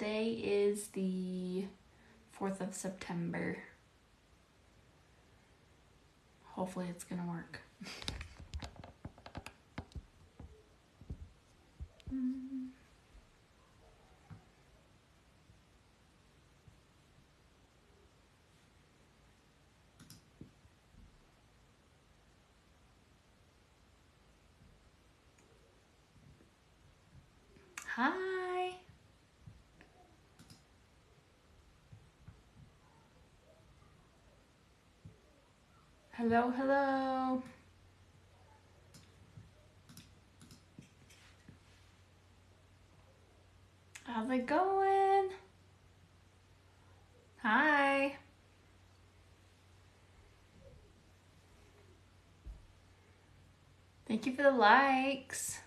Today is the 4th of September. Hopefully it's gonna work. Hi. Hello, hello. How's it going? Hi. Thank you for the likes.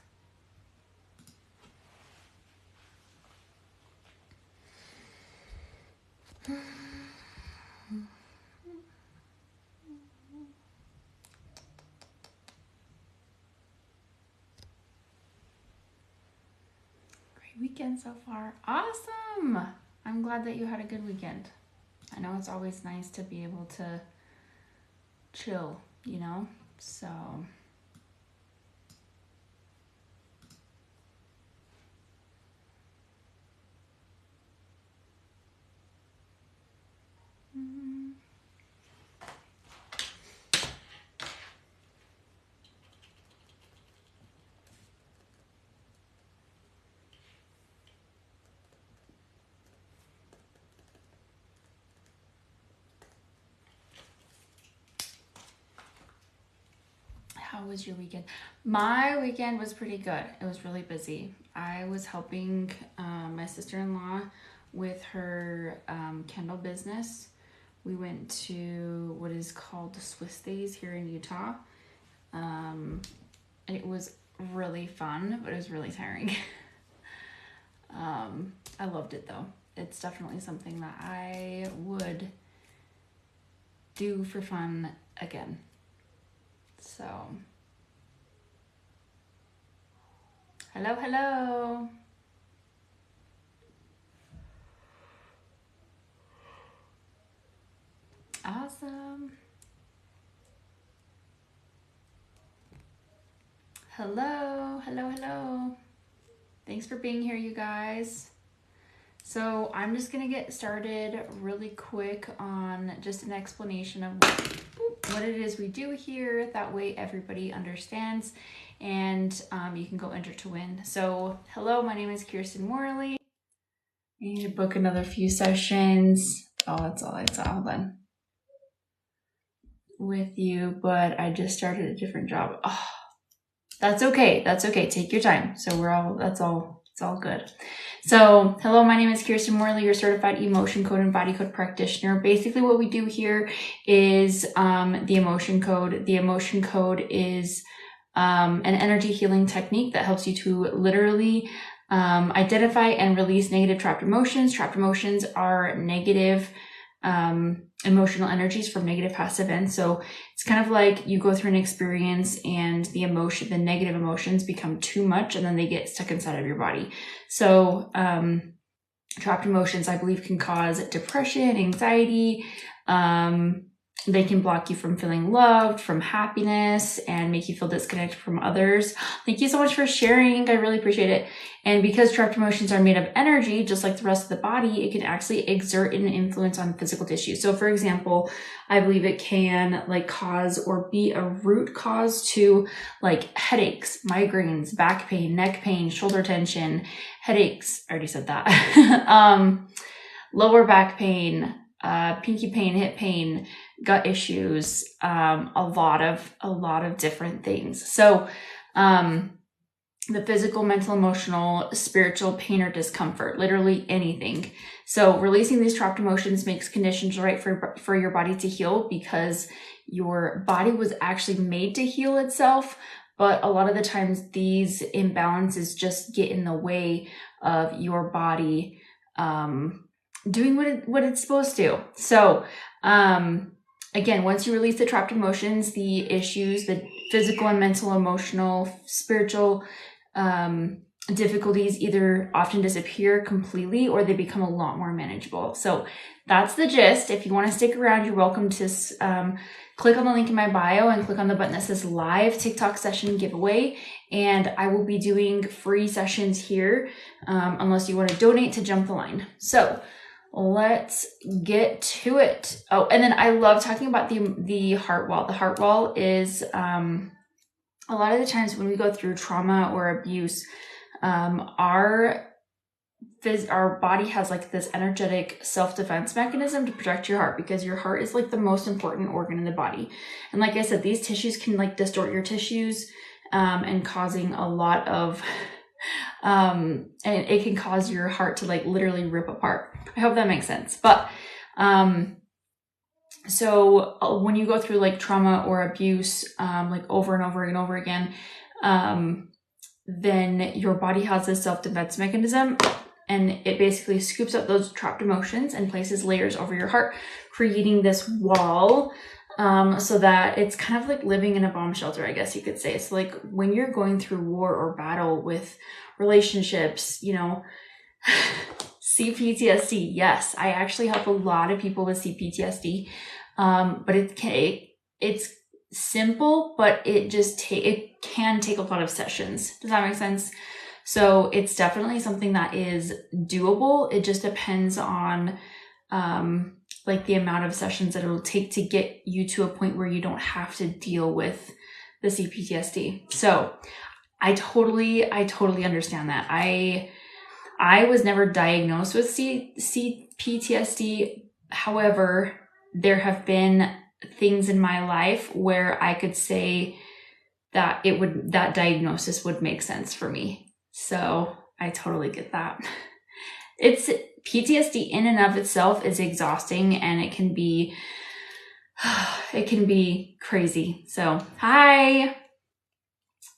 Great weekend so far. Awesome. I'm glad that you had a good weekend. I know it's always nice to be able to chill, you know? So how was your weekend? My weekend was pretty good. It was really busy. I was helping my sister-in-law with her candle business. We went to what is called the Swiss Days here in Utah. And it was really fun, but it was really tiring. I loved it though. It's definitely something that I would do for fun again. So, hello, hello. Awesome. Hello, hello, hello. Thanks for being here, you guys. So I'm just gonna get started really quick on just an explanation of what it is we do here. That way everybody understands, and you can go enter to win. So hello, my name is Kirsten Morley. I need to book another few sessions. Oh, that's all I saw. Hold on. With you, but I just started a different job. Oh, that's okay. That's okay. Take your time. So it's all good. So hello, my name is Kirsten Morley, your certified emotion code and body code practitioner. Basically what we do here is the emotion code. The emotion code is an energy healing technique that helps you to literally identify and release negative trapped emotions. Trapped emotions are negative emotional energies from negative past events. So it's kind of like you go through an experience and the negative emotions become too much and then they get stuck inside of your body. So trapped emotions, I believe, can cause depression, anxiety. They can block you from feeling loved, from happiness, and make you feel disconnected from others. Thank you so much for sharing. I really appreciate it. And because trapped emotions are made of energy, just like the rest of the body, it can actually exert an influence on physical tissue. So for example, I believe it can cause or be a root cause to headaches, migraines, back pain, neck pain, shoulder tension, headaches. I already said that. Lower back pain, pinky pain, hip pain, gut issues, a lot of different things. So, the physical, mental, emotional, spiritual pain or discomfort, literally anything. So releasing these trapped emotions makes conditions right for your body to heal, because your body was actually made to heal itself. But a lot of the times these imbalances just get in the way of your body, doing what it's supposed to. So, again, once you release the trapped emotions, the issues, the physical and mental, emotional, spiritual, difficulties either often disappear completely or they become a lot more manageable. So that's the gist. If you want to stick around, you're welcome to click on the link in my bio and click on the button that says live TikTok session giveaway. And I will be doing free sessions here unless you want to donate to jump the line. So let's get to it. Oh, and then I love talking about the heart wall. The heart wall is a lot of the times when we go through trauma or abuse, our body has like this energetic self-defense mechanism to protect your heart, because your heart is like the most important organ in the body. And like I said, these tissues can like distort your tissues and causing a lot of and it can cause your heart to like literally rip apart. I hope that makes sense. But so when you go through like trauma or abuse like over and over and over again, then your body has this self-defense mechanism, and it basically scoops up those trapped emotions and places layers over your heart, creating this wall, so that it's kind of like living in a bomb shelter, I guess you could say. So like when you're going through war or battle with relationships, you know, CPTSD, yes, I actually help a lot of people with CPTSD, but it's simple, but it can take a lot of sessions. Does that make sense? So it's definitely something that is doable. It just depends on like the amount of sessions that it'll take to get you to a point where you don't have to deal with the CPTSD. So I totally understand that. I was never diagnosed with CPTSD. However, there have been things in my life where I could say that that diagnosis would make sense for me. So I totally get that. It's PTSD in and of itself is exhausting, and it can be crazy. So, hi.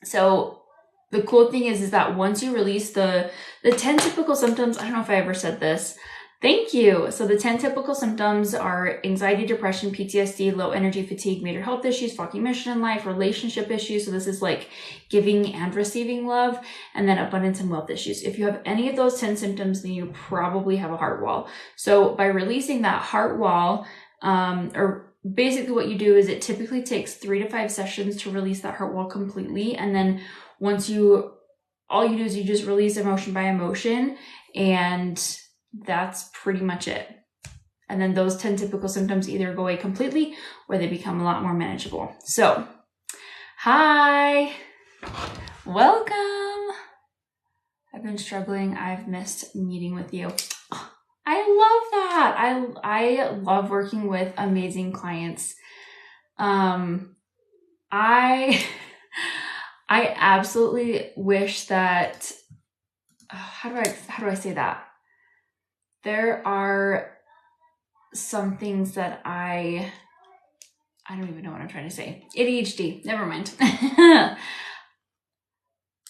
So the cool thing is that once you release the 10 typical symptoms, I don't know if I ever said this. Thank you. So the 10 typical symptoms are anxiety, depression, PTSD, low energy, fatigue, major health issues, foggy mission in life, relationship issues. So this is like giving and receiving love, and then abundance and wealth issues. If you have any of those 10 symptoms, then you probably have a heart wall. So by releasing that heart wall, or basically what you do is it typically takes 3 to 5 sessions to release that heart wall completely. And then once all you do is you just release emotion by emotion, and that's pretty much it. And then those 10 typical symptoms either go away completely or they become a lot more manageable. So, hi, welcome. I've been struggling. I've missed meeting with you. I love that. I love working with amazing clients. I absolutely wish that, how do I say that? There are some things that I don't even know what I'm trying to say. ADHD, never mind.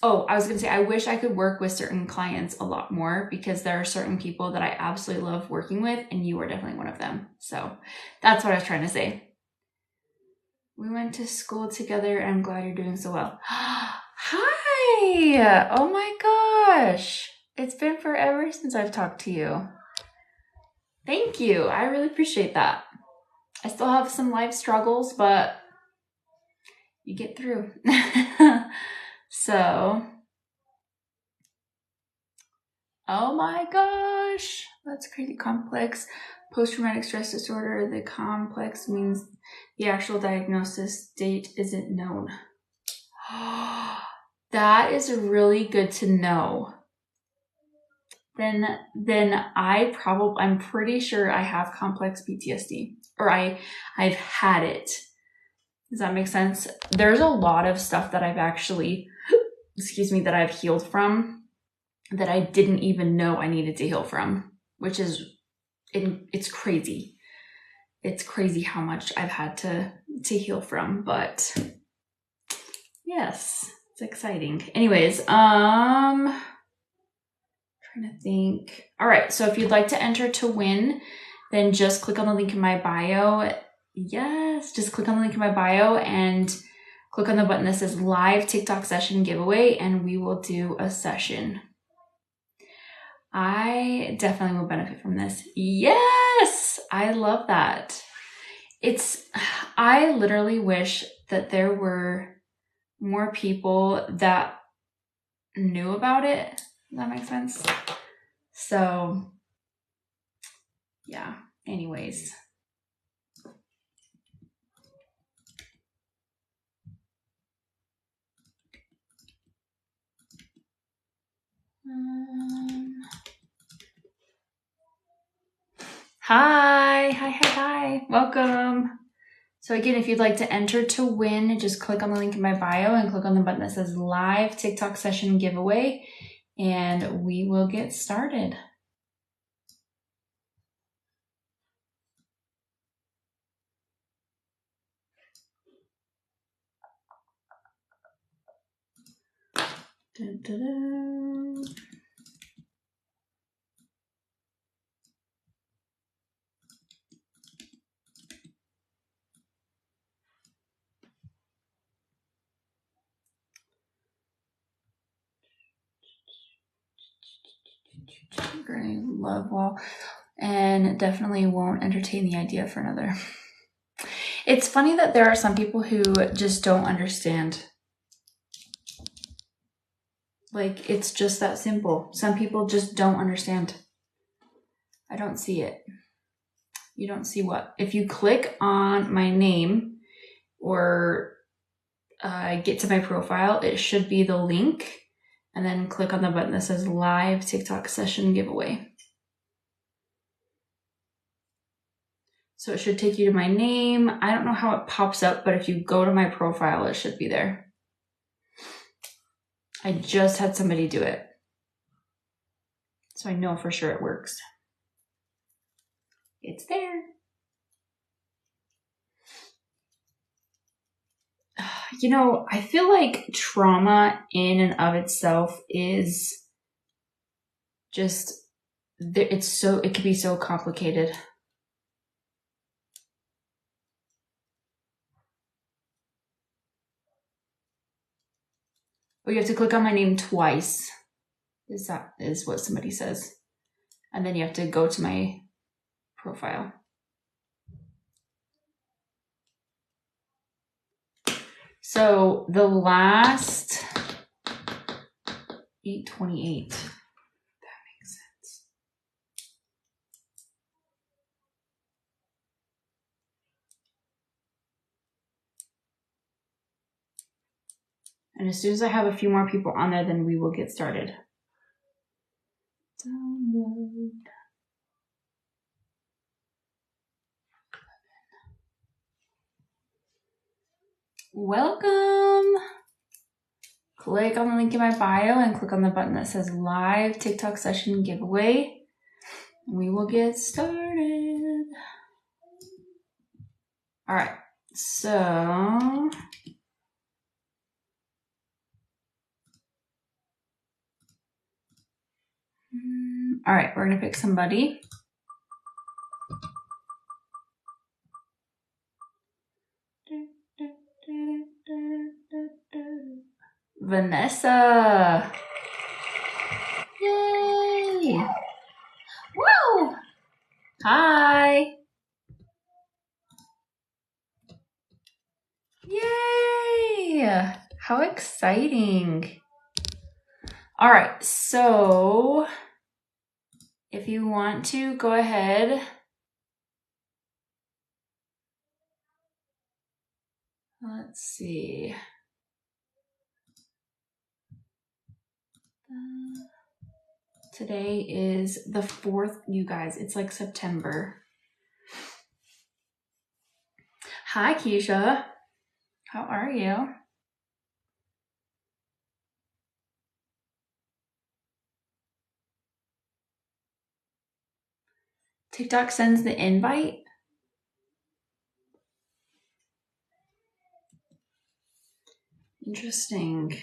Oh, I was going to say, I wish I could work with certain clients a lot more, because there are certain people that I absolutely love working with, and you are definitely one of them. So that's what I was trying to say. We went to school together, and I'm glad you're doing so well. Hi! Oh my gosh. It's been forever since I've talked to you. Thank you. I really appreciate that. I still have some life struggles, but you get through. So, oh my gosh, that's crazy. Complex post-traumatic stress disorder. The complex means the actual diagnosis date isn't known. That is really good to know. Then I'm pretty sure I have complex PTSD, or I've had it. Does that make sense? There's a lot of stuff that I've actually, that I've healed from that I didn't even know I needed to heal from, which is, it's crazy. It's crazy how much I've had to heal from, but yes, it's exciting. Anyways, trying to think. All right, so if you'd like to enter to win, then just click on the link in my bio. Yes, just click on the link in my bio and click on the button that says live TikTok session giveaway and we will do a session. I definitely will benefit from this. Yes, I love that. I literally wish that there were more people that knew about it. Does that make sense? So, yeah, anyways. Hi. Welcome. So again, if you'd like to enter to win, just click on the link in my bio and click on the button that says live TikTok session giveaway and we will get started. Dun, dun, dun. Gray love wall, and definitely won't entertain the idea for another. It's funny that there are some people who just don't understand. Like, it's just that simple. Some people just don't understand. I don't see it. You don't see what? If you click on my name or get to my profile, it should be the link, and then click on the button that says live TikTok session giveaway. So it should take you to my name. I don't know how it pops up, but if you go to my profile, it should be there. I just had somebody do it, so I know for sure it works. It's there. You know, I feel like trauma in and of itself is just, it can be so complicated. Oh, you have to click on my name twice. That is what somebody says. And then you have to go to my profile. So the last 828. That makes sense. And as soon as I have a few more people on there, then we will get started. Download. Welcome. Click on the link in my bio and click on the button that says live TikTok session giveaway. We will get started. All right. So all right, we're going to pick somebody. Vanessa. Yay. Woo. Hi. Yay. How exciting. All right, so if you want to go ahead. Let's see. Today is the 4th, you guys. It's like September. Hi, Keisha. How are you? TikTok sends the invite. Interesting.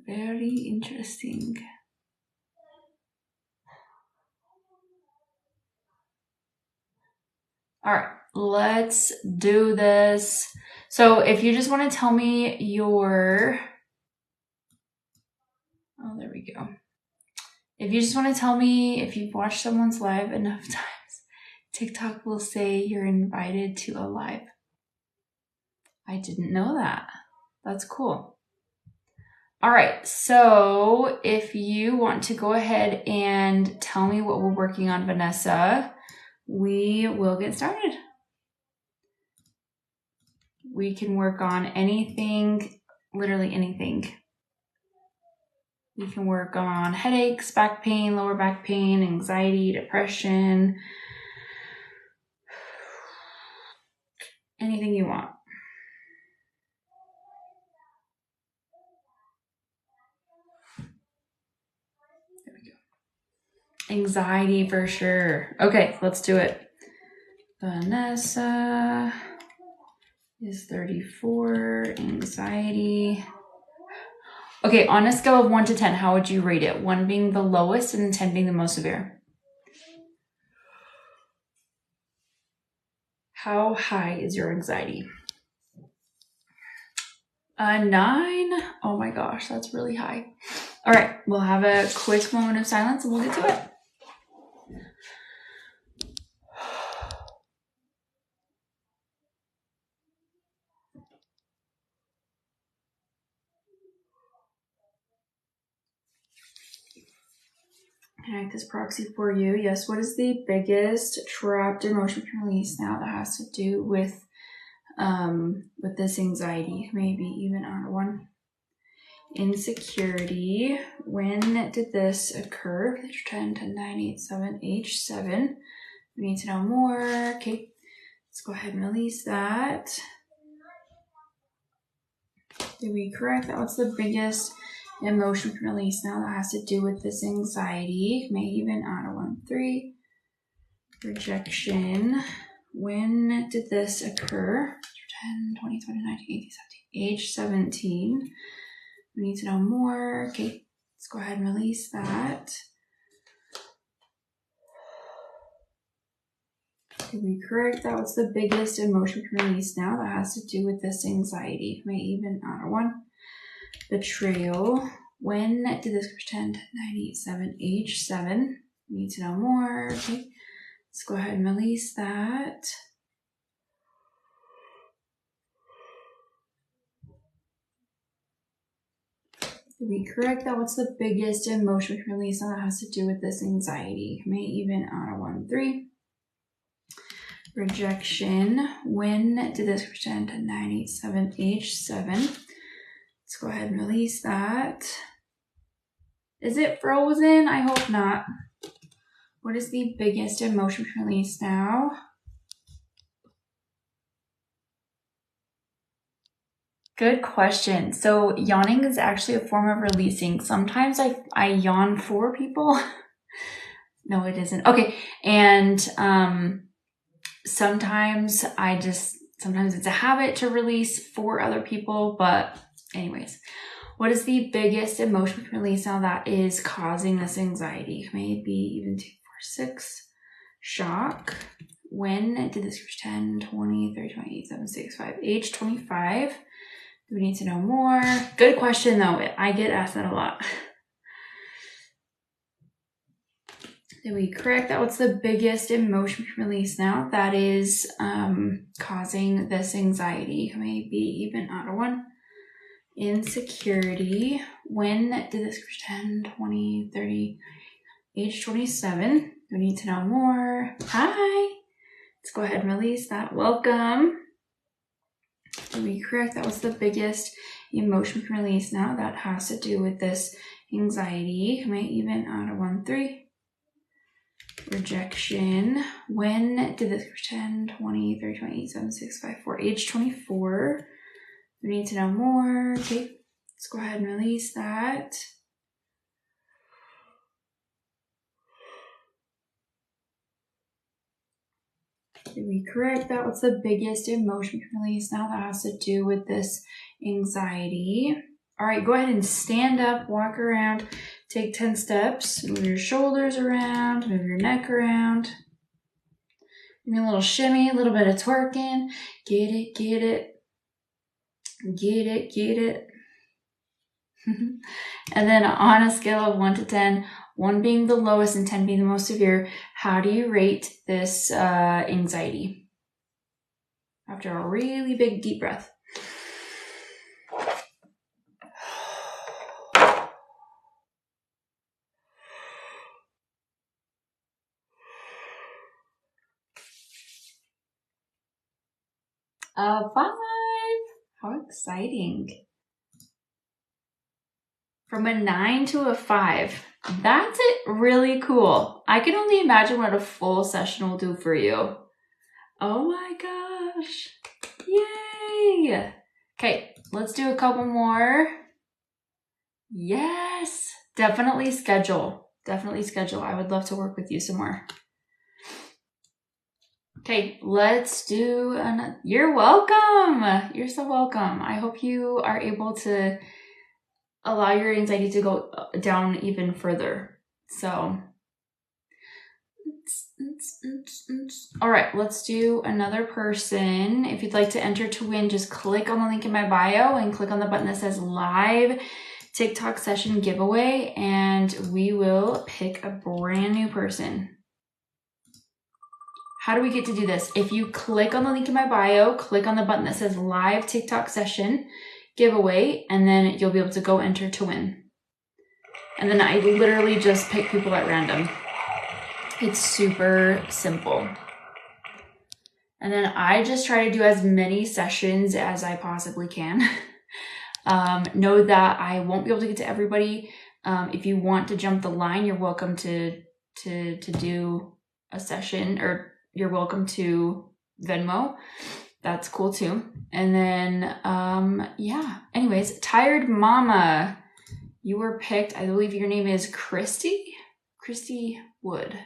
Very interesting. let's do this. So if you just want to tell me your, oh, there we go. If you just want to tell me if you've watched someone's live enough times, TikTok will say you're invited to a live. I didn't know that. That's cool. All right, so if you want to go ahead and tell me what we're working on, Vanessa, we will get started. We can work on anything, literally anything. We can work on headaches, back pain, lower back pain, anxiety, depression, anything you want. There we go. Anxiety for sure. Okay, let's do it. Vanessa is 34, anxiety. Okay, on a scale of 1 to 10, how would you rate it? 1 being the lowest and 10 being the most severe. How high is your anxiety? 9. Oh my gosh, that's really high. All right, we'll have a quick moment of silence and we'll get to it. Can I act this proxy for you? Yes, what is the biggest trapped emotion you can release now that has to do with this anxiety? Maybe even on 1. Insecurity. When did this occur? 10, 10, 9, 8, 7, H7. We need to know more. Okay, let's go ahead and release that. Did we correct that? What's the biggest emotion we can release now that has to do with this anxiety? May even on 1, 3. Rejection. When did this occur? 10, 20, 20, 19, 18, 17. Age 17. We need to know more. Okay, let's go ahead and release that. Did we correct that? What's the biggest emotion we can release now that has to do with this anxiety? May even honor 1. Betrayal. When did this pretend? 987, age 7. We need to know more. Okay, let's go ahead and release that. Did we correct that? What's the biggest emotion we can release now that has to do with this anxiety? May even honor 1, 3. Rejection. When did this pretend? 987, age 7. Let's go ahead and release that. Is it frozen? I hope not. What is the biggest emotion we can release now? Good question. So yawning is actually a form of releasing. Sometimes I yawn for people. No, it isn't. Okay. And sometimes it's a habit to release for other people. But anyways, what is the biggest emotion we can release now that is causing this anxiety? Maybe even 2, 4, 6. Shock. When did this reach 10, 20, 30, 28, 7, 6, 5, age 25? Do we need to know more? Good question though. I get asked that a lot. Did we correct that? What's the biggest emotion we can release now that is causing this anxiety? Maybe even out of 1. Insecurity. When did this reach 10, 20, 30, age 27? Do we need to know more? Hi. Let's go ahead and release that. Welcome. Did we correct that? What's the biggest emotion we can release now that has to do with this anxiety? May even out of 1, 3. Rejection. When did this 10, 20, 30, 28, 7, 6, 5, 4, age 24? We need to know more. Okay, let's go ahead and release that. Did we correct that? What's the biggest emotion we can release now that has to do with this anxiety? All right, go ahead and stand up, walk around, take 10 steps, move your shoulders around, move your neck around. Give me a little shimmy, a little bit of twerking. Get it, get it. Get it, get it. And then on a scale of 1 to 10, 1 being the lowest and 10 being the most severe, how do you rate this anxiety? After a really big deep breath. A 5. How exciting. From a 9 to a 5. That's it. Really cool. I can only imagine what a full session will do for you. Oh my gosh. Yay. Okay, let's do a couple more. Yes. Definitely schedule. Definitely schedule. I would love to work with you some more. Okay, let's do another. You're welcome. You're so welcome. I hope you are able to allow your anxiety to go down even further. So, all right, let's do another person. If you'd like to enter to win, just click on the link in my bio and click on the button that says live TikTok session giveaway, and we will pick a brand new person. How do we get to do this? If you click on the link in my bio, click on the button that says live TikTok session giveaway, and then you'll be able to go enter to win. And then I literally just pick people at random. It's super simple. And then I just try to do as many sessions as I possibly can. Know that I won't be able to get to everybody. If you want to jump the line, you're welcome to do a session, or you're welcome to Venmo. That's cool too. And then, yeah. Anyways, Tired Mama, you were picked. I believe your name is Christy Wood.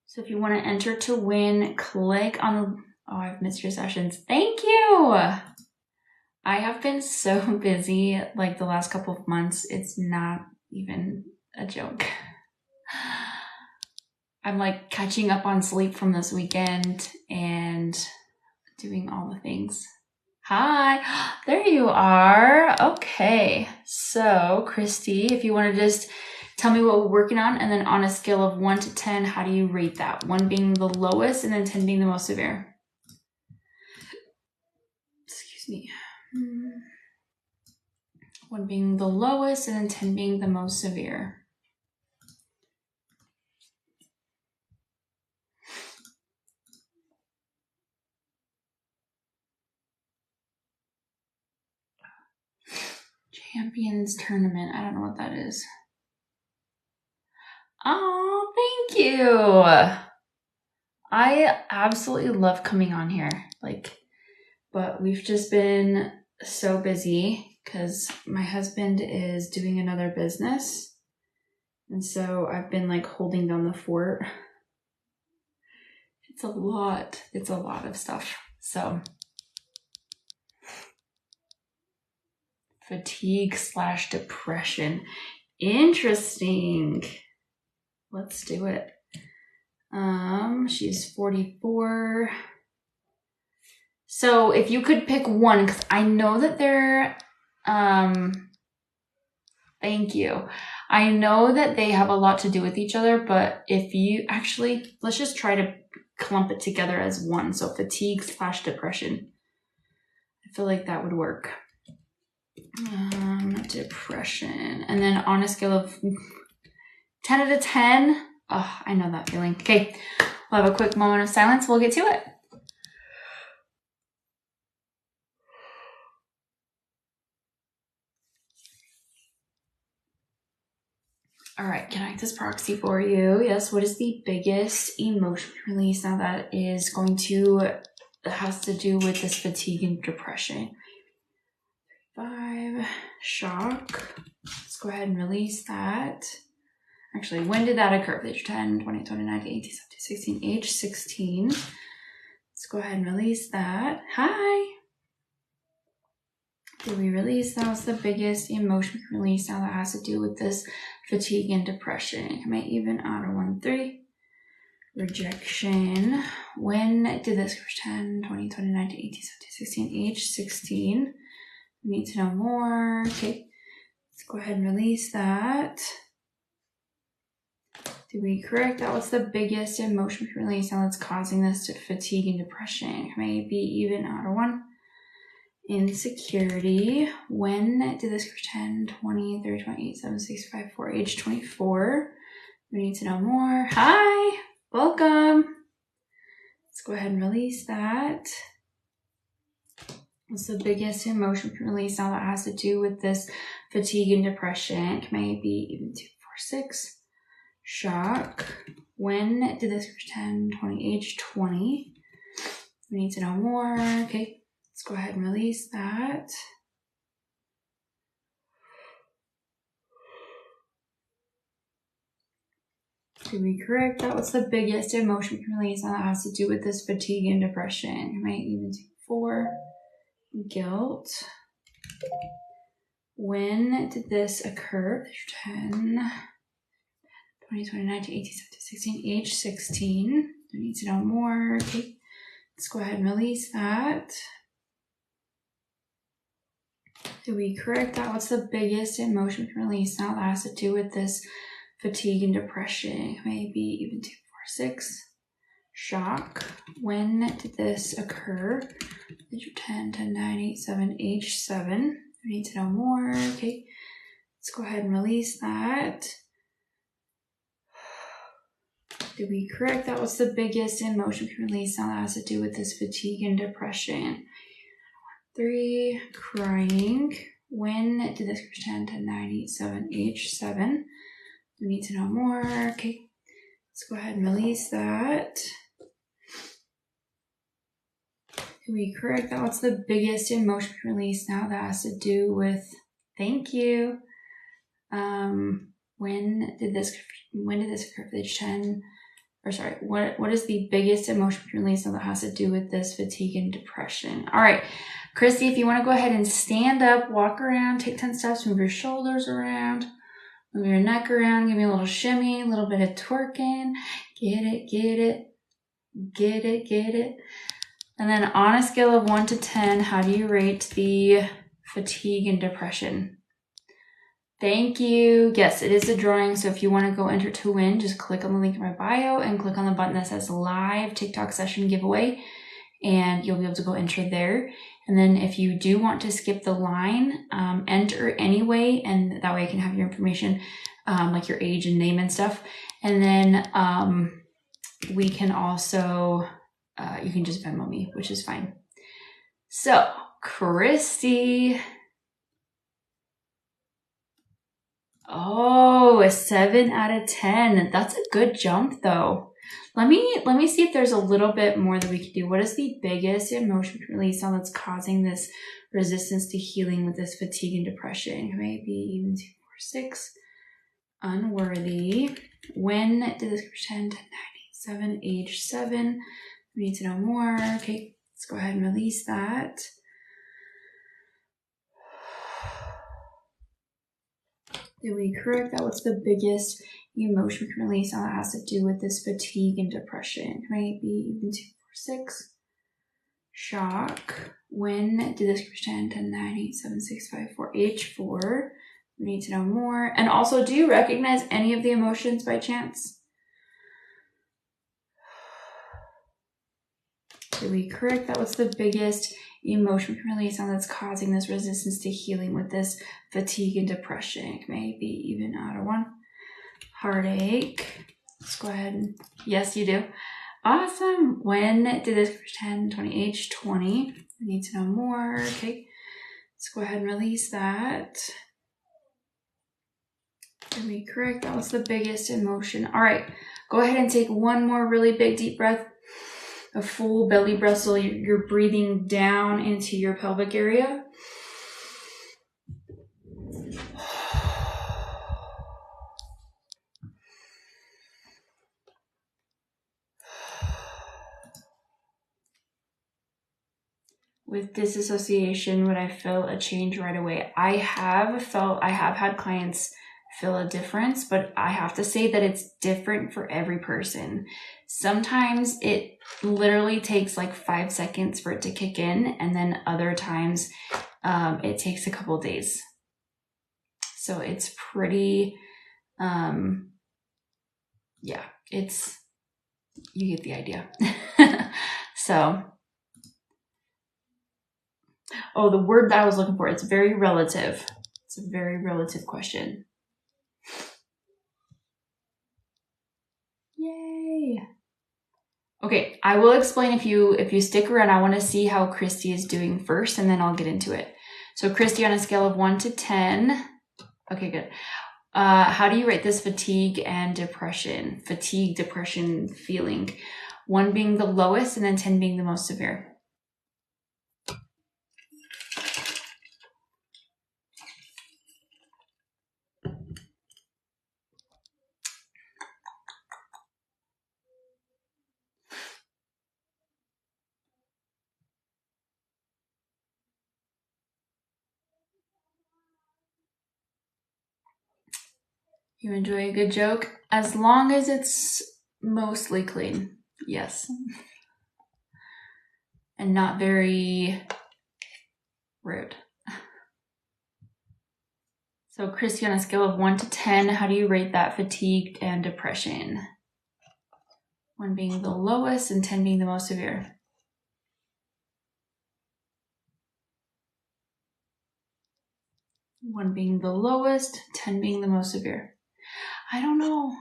So if you want to enter to win, click on, oh, I've missed your sessions. Thank you. I have been so busy like the last couple of months. It's not even a joke. I'm like catching up on sleep from this weekend and doing all the things. Hi, there you are. Okay, so Christy, if you want to just tell me what we're working on, and then on a scale of 1 to 10, how do you rate that? 1 being the lowest and then 10 being the most severe. Excuse me. 1 being the lowest and then 10 being the most severe. Champions Tournament. I don't know what that is. Oh, thank you. I absolutely love coming on here. But we've just been so busy because my husband is doing another business. And so I've been holding down the fort. It's a lot. It's a lot of stuff. So fatigue/depression. Interesting. Let's do it. She's 44. So if you could pick one, because I know that they're, thank you. I know that they have a lot to do with each other, but if you actually, let's just try to clump it together as one. So fatigue/depression. I feel like that would work. Depression. And then on a scale of 10 out of 10. Oh, I know that feeling. Okay, we'll have a quick moment of silence. We'll get to it. All right, can I act as proxy for you? Yes, what is the biggest emotion release now that is going to, has to do with this fatigue and depression? 5, shock. Let's go ahead and release that. Actually, when did that occur? Age 10, 20, 29, 18, 17, 16, age 16. go ahead and release that. Hi. Did we release? That was the biggest emotion we can release now that has to do with this fatigue and depression. Come out even out of 1, 3. Rejection. When did this? 10, 20, 20, 19, 18, 17, 16, age 16. We need to know more. Okay. Let's go ahead and release that. Did we correct? That was the biggest emotion we can release now that's causing this to fatigue and depression. Maybe even out of 1. Insecurity. When did this? 10, 20, 30, 28, 7, 6, 5, 4, age 24. We need to know more. Hi, welcome. Let's go ahead and release that. What's the biggest emotion we can release now that has to do with this fatigue and depression? Maybe even 2, 4, 6. Shock. When did this? 10, 20, age 20. We need to know more. Okay. Let's go ahead and release that. Did we correct? That was the biggest emotion we can release, and that has to do with this fatigue and depression. Right? Even 2, 4. Guilt. When did this occur? 10, 20, 20, 19, 18, 17, 16, age 16. We need to know more. Okay. Let's go ahead and release that. Did we correct that? What's the biggest emotion we can release now that has to do with this fatigue and depression? Maybe even 2, 4, 6. Shock. When did this occur? 10, 10, 9, 8, 7, age 7. We need to know more. Okay. Let's go ahead and release that. Did we correct that? What's the biggest emotion we can release now that has to do with this fatigue and depression? 3, crying. When did this? 10, 10, 9, 8, 7, age 7. We need to know more. Okay. Let's go ahead and release that. Did we correct that? What's the biggest emotion we can release now that has to do with, thank you. When did this occur? Age 10, or sorry, what is the biggest emotion we can release now that has to do with this fatigue and depression? All right. Christy, if you want to go ahead and stand up, walk around, take 10 steps, move your shoulders around, move your neck around, give me a little shimmy, a little bit of twerking. Get it, get it, get it, get it. And then on a scale of 1 to 10, how do you rate the fatigue and depression? Thank you. Yes, it is a drawing. So if you want to go enter to win, just click on the link in my bio and click on the button that says live TikTok session giveaway, and you'll be able to go enter there. And then if you do want to skip the line, enter anyway, and that way I can have your information, like your age and name and stuff. And then we can also, you can just Venmo me, which is fine. So, Christy. Oh, a 7 out of 10. That's a good jump though. Let me see if there's a little bit more that we can do. What is the biggest emotion release now that's causing this resistance to healing with this fatigue and depression? Maybe even 2, 4, 6. Unworthy. When did this 10, 10, 9, 8, 7, age 7? We need to know more. Okay, let's go ahead and release that. Did we correct that? What's the biggest emotion we can release now that has to do with this fatigue and depression? Maybe even 2, 4, 6. Shock. When did this 10, 10, 9, 8, 7, 6, 5, 4, age 4? We need to know more. And also, do you recognize any of the emotions by chance? Did we correct that? What's the biggest emotion we can release on that's causing this resistance to healing with this fatigue and depression? Maybe even out of 1. Heartache. Let's go ahead and, yes, you do. Awesome. When did this 10, 20, age 20? We need to know more. Okay. Let's go ahead and release that. Did we correct that? What's the biggest emotion? All right. Go ahead and take one more really big deep breath. A full belly breath, so you're breathing down into your pelvic area. with disassociation, would I feel a change right away? I have had clients feel a difference, but I have to say that it's different for every person. Sometimes it literally takes like 5 seconds for it to kick in, and then other times it takes a couple days. So it's pretty, yeah, you get the idea. So, oh, the word that I was looking for, it's very relative. It's a very relative question. Yay. Okay, I will explain if you stick around. I want to see how Christy is doing first, and then I'll get into it. So Christy, on a scale of 1 to 10. Okay, good. How do you rate this fatigue and depression? Fatigue, depression feeling. 1 being the lowest and then 10 being the most severe. You enjoy a good joke? As long as it's mostly clean. Yes. And not very rude. So Christy, on a scale of 1 to 10, how do you rate that fatigue and depression? 1 being the lowest and 10 being the most severe. One being the lowest, 10 being the most severe. I don't know.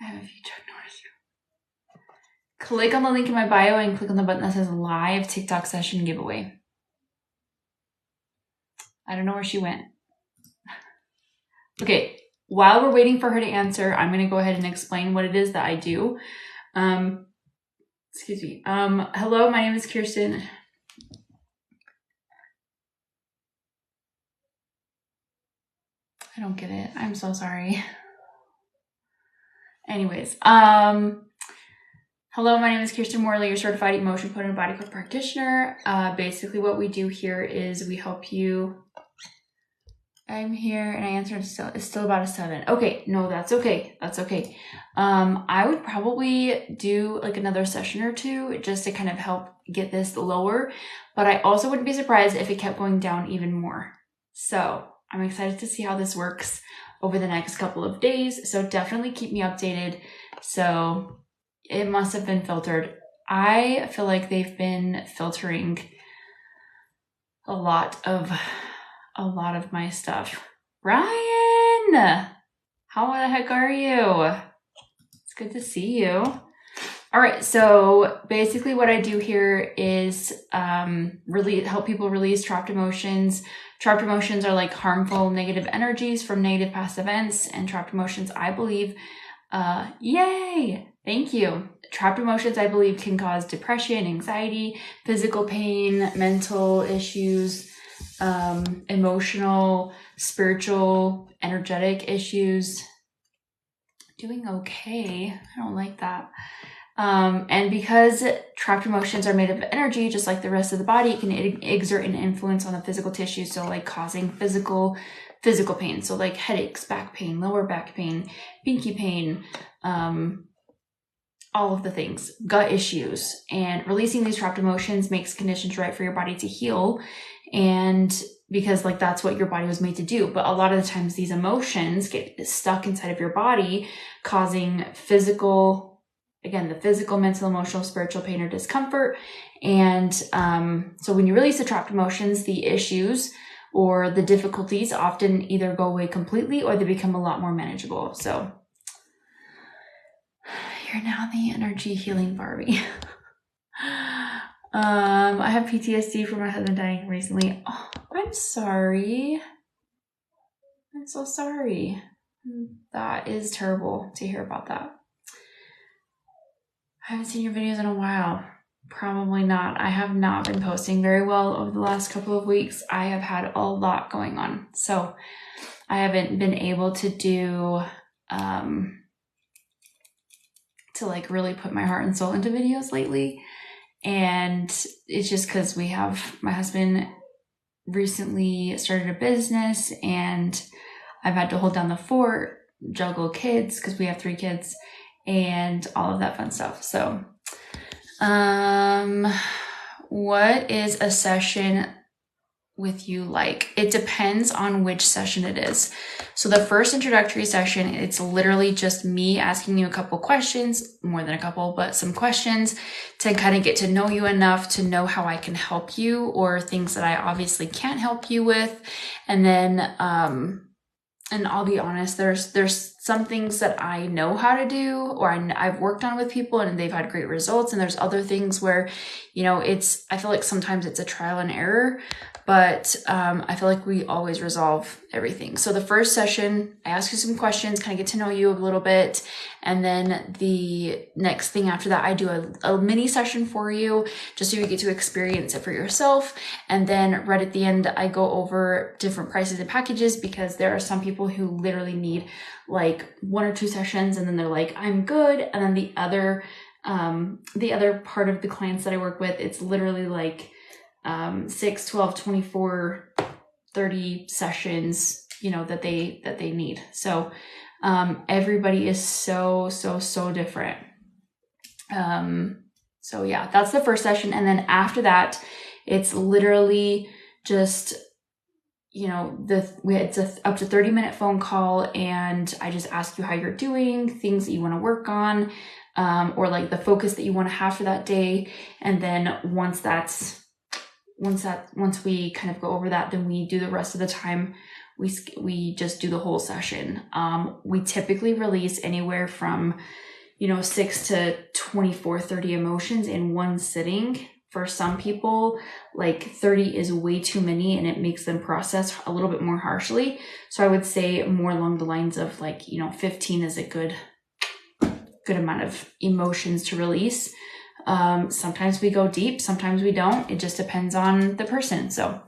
I have a few check notes. Click on the link in my bio and click on the button that says live TikTok session giveaway. I don't know where she went. Okay, while we're waiting for her to answer, I'm going to go ahead and explain what it is that I do. Excuse me. Hello, my name is Kirsten. I don't get it. I'm so sorry. Anyways, hello, my name is Kirsten Morley, your certified emotion code and body code practitioner. Basically what we do here is we help you. I'm here and I answered it's still about a 7. Okay, no, that's okay. That's okay. I would probably do like another session or 2 just to kind of help get this lower, but I also wouldn't be surprised if it kept going down even more. So I'm excited to see how this works over the next couple of days. So definitely keep me updated. So it must have been filtered. I feel like they've been filtering a lot of my stuff. Ryan, how the heck are you? It's good to see you. All right, so basically what I do here is really help people release trapped emotions. Trapped emotions are like harmful negative energies from negative past events, and trapped emotions, I believe, yay, thank you. Trapped emotions, I believe, can cause depression, anxiety, physical pain, mental issues, emotional, spiritual, energetic issues. Doing okay. I don't like that. And because trapped emotions are made of energy, just like the rest of the body, it can exert an influence on the physical tissue. So like causing physical pain. So like headaches, back pain, lower back pain, pinky pain, all of the things, gut issues. And releasing these trapped emotions makes conditions right for your body to heal. And because like that's what your body was made to do. But a lot of the times these emotions get stuck inside of your body, causing the physical, mental, emotional, spiritual pain or discomfort. And so when you release the trapped emotions, the issues or the difficulties often either go away completely or they become a lot more manageable. So you're now the energy healing Barbie. I have PTSD from my husband dying recently. Oh, I'm sorry. I'm so sorry. That is terrible to hear about that. I haven't seen your videos in a while. Probably not. I have not been posting very well over the last couple of weeks. I have had a lot going on. So I haven't been able to do, to like really put my heart and soul into videos lately. And it's just because my husband recently started a business and I've had to hold down the fort, juggle kids because we have 3 kids and all of that fun stuff. So, what is a session with you like? It depends on which session it is. So the first introductory session, it's literally just me asking you a couple questions, more than a couple, but some questions to kind of get to know you enough to know how I can help you or things that I obviously can't help you with. And then, and I'll be honest, there's some things that I know how to do or I've worked on with people and they've had great results. And there's other things where, I feel like sometimes it's a trial and error, but I feel like we always resolve everything. So the first session, I ask you some questions, kind of get to know you a little bit. And then the next thing after that, I do a mini session for you just so you get to experience it for yourself. And then right at the end, I go over different prices and packages because there are some people who literally need like 1 or 2 sessions and then they're like, I'm good. And then the other part of the clients that I work with, it's literally like 6, 12, 24, 30 sessions, that they need. So, everybody is so different. So yeah, that's the first session. And then after that, it's literally just, it's up to 30-minute phone call. And I just ask you how you're doing, things that you want to work on, or like the focus that you want to have for that day. And then once we kind of go over that, then we do the rest of the time. We just do the whole session. We typically release anywhere from, 6 to 24, 30 emotions in one sitting. For some people, like 30 is way too many and it makes them process a little bit more harshly. So I would say more along the lines of like, 15 is a good amount of emotions to release. Sometimes we go deep, sometimes we don't. It just depends on the person. So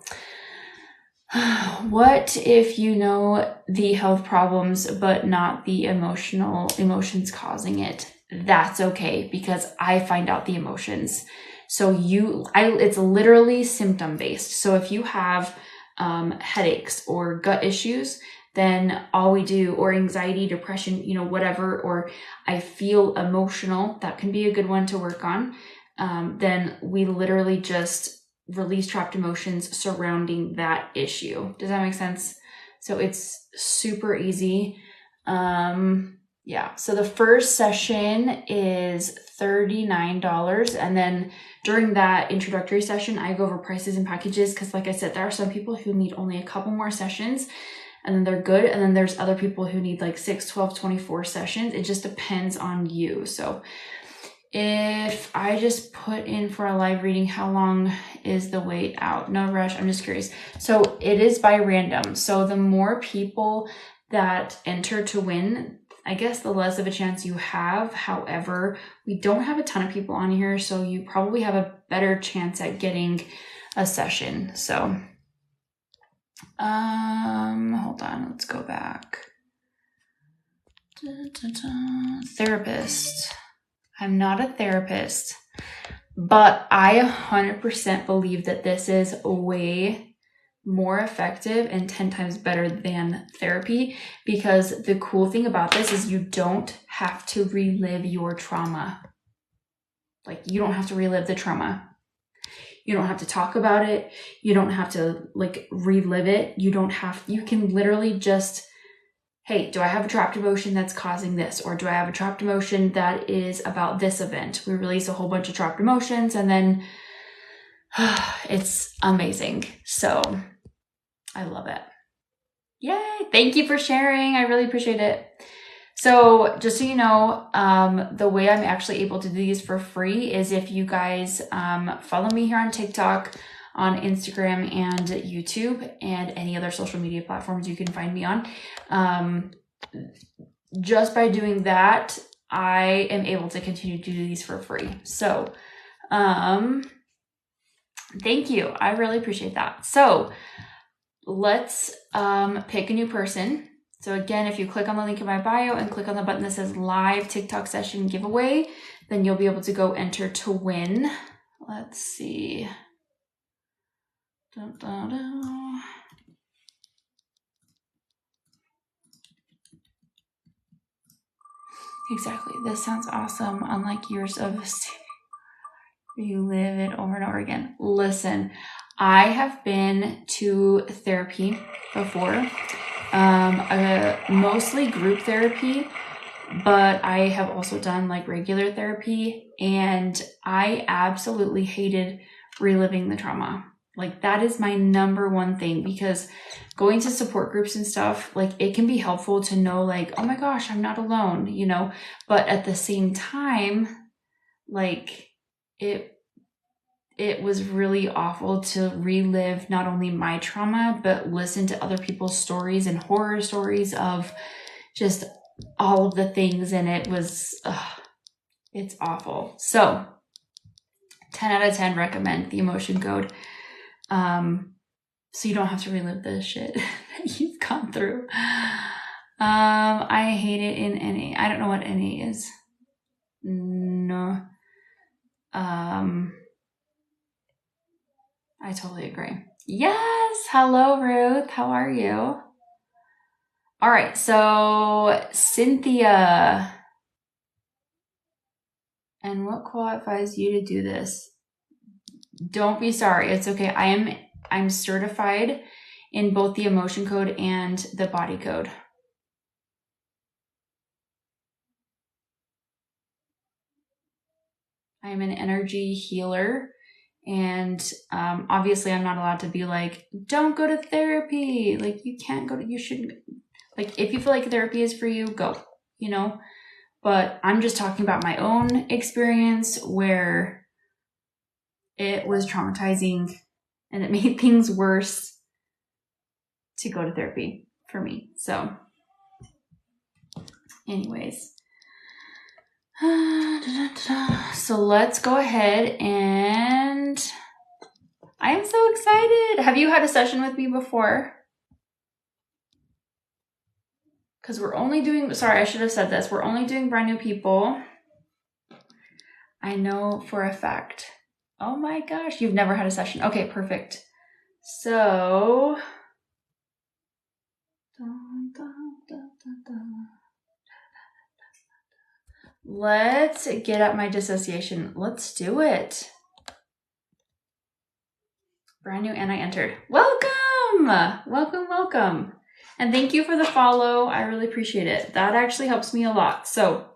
what if you know the health problems, but not the emotions causing it? That's okay because I find out the emotions. So it's literally symptom based. So if you have headaches or gut issues, then all we do, or anxiety, depression, whatever, or I feel emotional, that can be a good one to work on. Then we literally just release trapped emotions surrounding that issue. Does that make sense? So it's super easy. Yeah. So the first session is $39. And then during that introductory session, I go over prices and packages. Cause like I said, there are some people who need only a couple more sessions and then they're good. And then there's other people who need like 6, 12, 24 sessions. It just depends on you. So if I just put in for a live reading, how long is the wait out? No rush. I'm just curious. So it is by random. So the more people that enter to win, I guess the less of a chance you have. However, we don't have a ton of people on here, so you probably have a better chance at getting a session. So, hold on, let's go back. Therapist. I'm not a therapist, but I 100% believe that this is way more effective and 10 times better than therapy, because the cool thing about this is you don't have to relive your trauma. Like, you don't have to relive the trauma. You don't have to talk about it. You don't have to like relive it. You can literally just, hey, do I have a trapped emotion that's causing this? Or do I have a trapped emotion that is about this event? We release a whole bunch of trapped emotions and then it's amazing. So I love it. Yay. Thank you for sharing. I really appreciate it. So just so you know, the way I'm actually able to do these for free is if you guys follow me here on TikTok, on Instagram and YouTube, and any other social media platforms you can find me on. Just by doing that, I am able to continue to do these for free. So thank you. I really appreciate that. So let's pick a new person. So again, if you click on the link in my bio and click on the button that says live TikTok session giveaway, then you'll be able to go enter to win. Let's see. Dun, dun, dun. Exactly. This sounds awesome. Unlike years of you live it over and over again. Listen, I have been to therapy before, mostly group therapy, but I have also done like regular therapy, and I absolutely hated reliving the trauma. Like that is my number one thing, because going to support groups and stuff, like it can be helpful to know like, oh my gosh, I'm not alone, you know, but at the same time, like it was really awful to relive not only my trauma, but listen to other people's stories and horror stories of just all of the things. And it was, it's awful. So 10 out of 10 recommend the emotion code. So you don't have to relive the shit that you've gone through. I hate it in NA. I don't know what NA is. No. I totally agree. Yes. Hello, Ruth. How are you? All right. So Cynthia, and what qualifies you to do this? Don't be sorry. It's okay. I'm certified in both the emotion code and the body code. I'm an energy healer. And obviously I'm not allowed to be like, don't go to therapy. Like you can't go to, you shouldn't. Like if you feel like therapy is for you, go, you know. But I'm just talking about my own experience where it was traumatizing and it made things worse to go to therapy for me. So anyways. So let's go ahead, and I am so excited. Have you had a session with me before? Because we're only doing, sorry, I should have said this. We're only doing brand new people. I know for a fact. Oh my gosh, you've never had a session. Okay, perfect. So, let's get at my dissociation. Let's do it. Brand new, and I entered. Welcome! Welcome, welcome. And thank you for the follow. I really appreciate it. That actually helps me a lot. So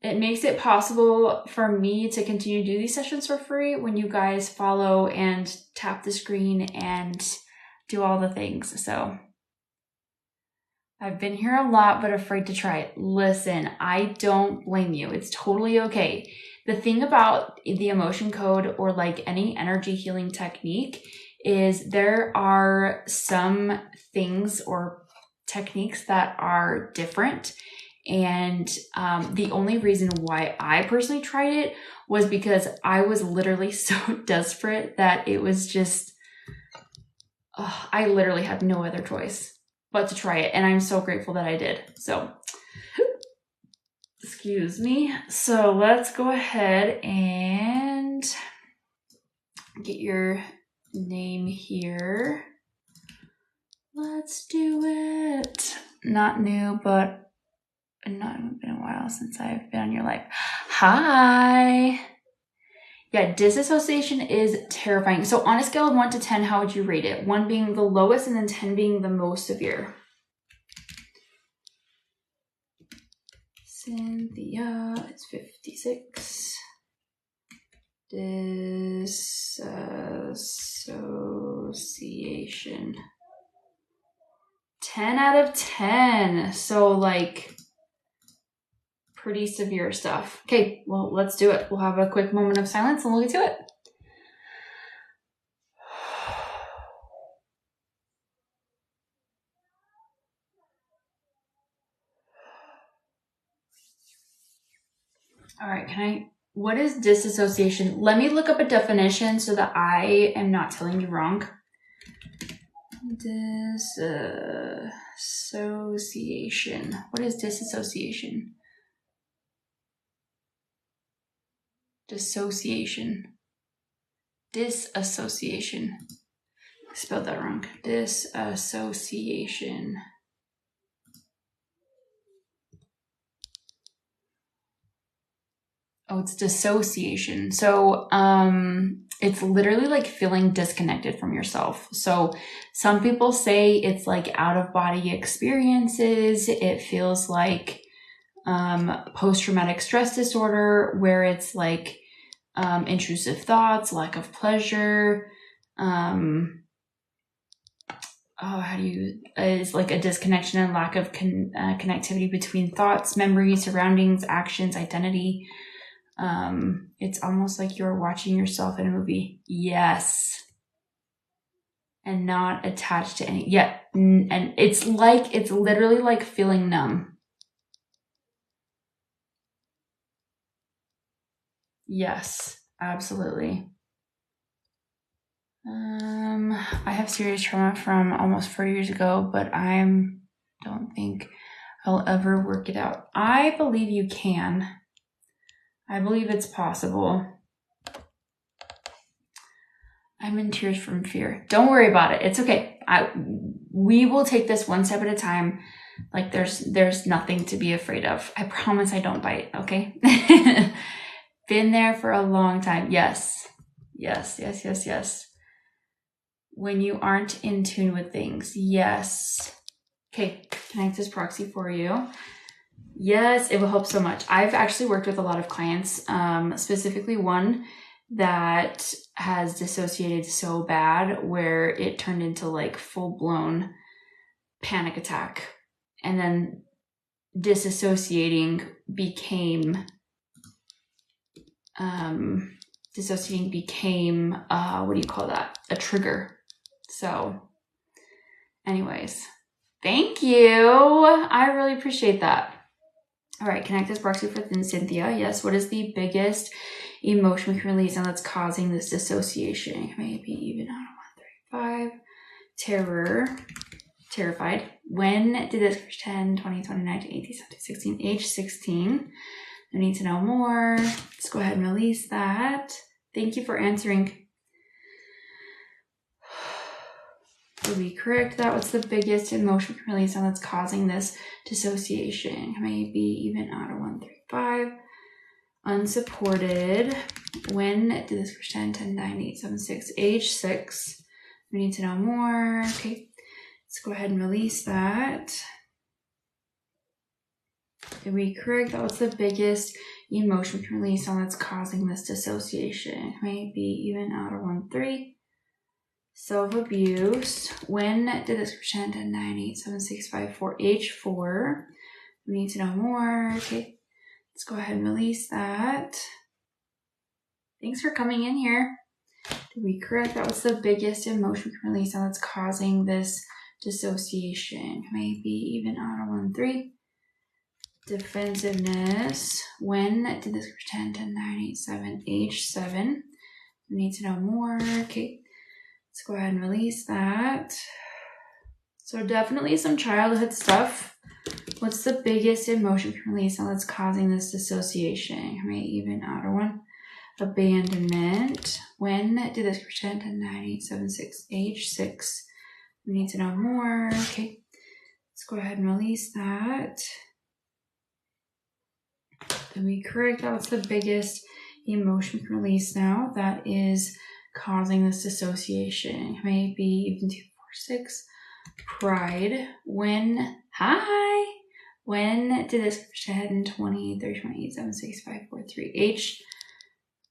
it makes it possible for me to continue to do these sessions for free when you guys follow and tap the screen and do all the things. So I've been here a lot, but afraid to try it. Listen, I don't blame you. It's totally okay. The thing about the emotion code or like any energy healing technique is there are some things or techniques that are different. And the only reason why I personally tried it was because I was literally so desperate that it was just, I literally had no other choice but to try it. And I'm so grateful that I did. So, excuse me. So let's go ahead and get your name here. Let's do it. Not new, but not been a while since I've been on your life. Hi. Yeah, disassociation is terrifying. So on a scale of 1 to 10, how would you rate it? 1 being the lowest and then 10 being the most severe. Cynthia, it's 56. Disassociation. 10 out of 10. So like pretty severe stuff. Okay, well, let's do it. We'll have a quick moment of silence and we'll get to it. All right, what is disassociation? Let me look up a definition so that I am not telling you wrong. Disassociation. What is disassociation? Dissociation. Disassociation. I spelled that wrong. Disassociation. Oh, it's dissociation. So it's literally like feeling disconnected from yourself. So some people say it's like out of body experiences. It feels like post-traumatic stress disorder, where it's like intrusive thoughts, lack of pleasure. Is like a disconnection and lack of connectivity between thoughts, memories, surroundings, actions, identity. It's almost like you're watching yourself in a movie. Yes. And not attached to any. Yeah. And it's literally like feeling numb. Yes, absolutely. I have serious trauma from almost 4 years ago, but I don't think I'll ever work it out. I believe you can. I believe it's possible. I'm in tears from fear. Don't worry about it. It's okay. We will take this one step at a time. Like there's nothing to be afraid of. I promise I don't bite, okay? Been there for a long time. Yes. Yes, yes, yes, yes. When you aren't in tune with things. Yes. Okay, connect this proxy for you. Yes, it will help so much. I've actually worked with a lot of clients, specifically one that has dissociated so bad where it turned into like full-blown panic attack. And then disassociating became what do you call that? A trigger. So anyways, thank you. I really appreciate that. All right, connect this proxy for Cynthia. Yes, what is the biggest emotion we can release and that's causing this dissociation? Maybe even out of 1, 3, 5. Terror. Terrified. When did this 10, 20, 20, 19, 18, 17, 16, age 16? I need to know more. Let's go ahead and release that. Thank you for answering. Did we correct that? What's the biggest emotion we can release and that's causing this dissociation? Maybe even out of 1, 3, 5. Unsupported. When did this 10, 10, 9, 8, 7, 6, age 6? We need to know more. Okay, let's go ahead and release that. Did we correct that? What's the biggest emotion we can release on that's causing this dissociation? Maybe even out of 1, 3. Self-abuse. When did this 10, 10, 9, 8, 7, 6, 5, 4, age 4? We need to know more. Okay, let's go ahead and release that. Thanks for coming in here. Did we correct that? What's the biggest emotion we can release on that's causing this dissociation? Maybe even out of 1, 3. Defensiveness. When did this 10, 10, 9, 8, 7, age 7? We need to know more. Okay, let's go ahead and release that. So definitely some childhood stuff. What's the biggest emotion we can release on that's causing this dissociation? Maybe even out of 1. Abandonment. When did this 10, 10, 9, 8, 7, 6, age 6? We need to know more. Okay, let's go ahead and release that. Did we correct that? What's the biggest emotion we can release now that is causing this dissociation? Maybe even 2, 4, 6. Pride. When did this 10, 20, 30, 28, 7, 6, 5, 4, 3, age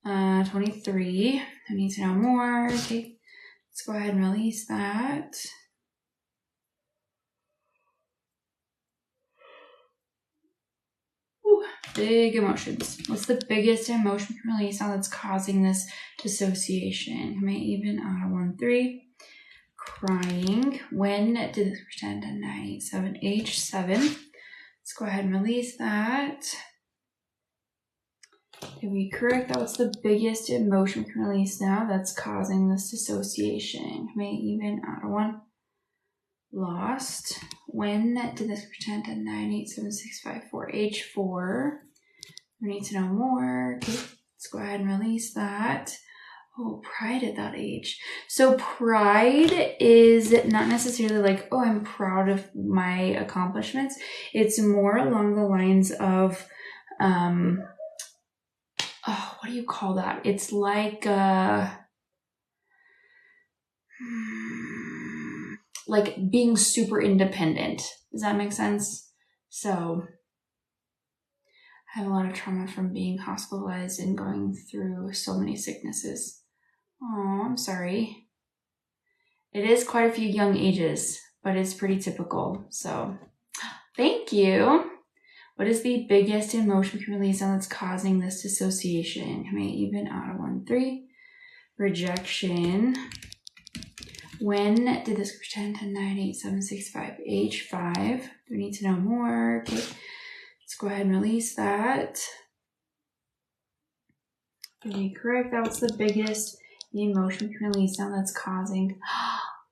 23? I need to know more. Okay, let's go ahead and release that. Ooh, big emotions. What's the biggest emotion we can release on that's causing this dissociation? Maybe even out of 1, 3. Crying. When did this 10, 10, 9, 8, 7, age 7? Let's go ahead and release that. Did we correct that? What's the biggest emotion we can release now that's causing this dissociation? Maybe even out of 1. Lost. When did this 10, 10, 9, 8, 7, 6, 5, 4, age 4? We need to know more. Okay, let's go ahead and release that. Oh, pride at that age. So pride is not necessarily like, oh, I'm proud of my accomplishments. It's more along the lines of, what do you call that? It's like being super independent. Does that make sense? So I have a lot of trauma from being hospitalized and going through so many sicknesses. Oh, I'm sorry. It is quite a few young ages, but it's pretty typical. So thank you. What is the biggest emotion we can release on that's causing this dissociation? Can I even out of 1, 3? Rejection. When did this 10, 10, 9, 8, 7, 6, 5, age 5? Do we need to know more? Okay, let's go ahead and release that. Okay, correct. That was the biggest emotion we can release on that's causing.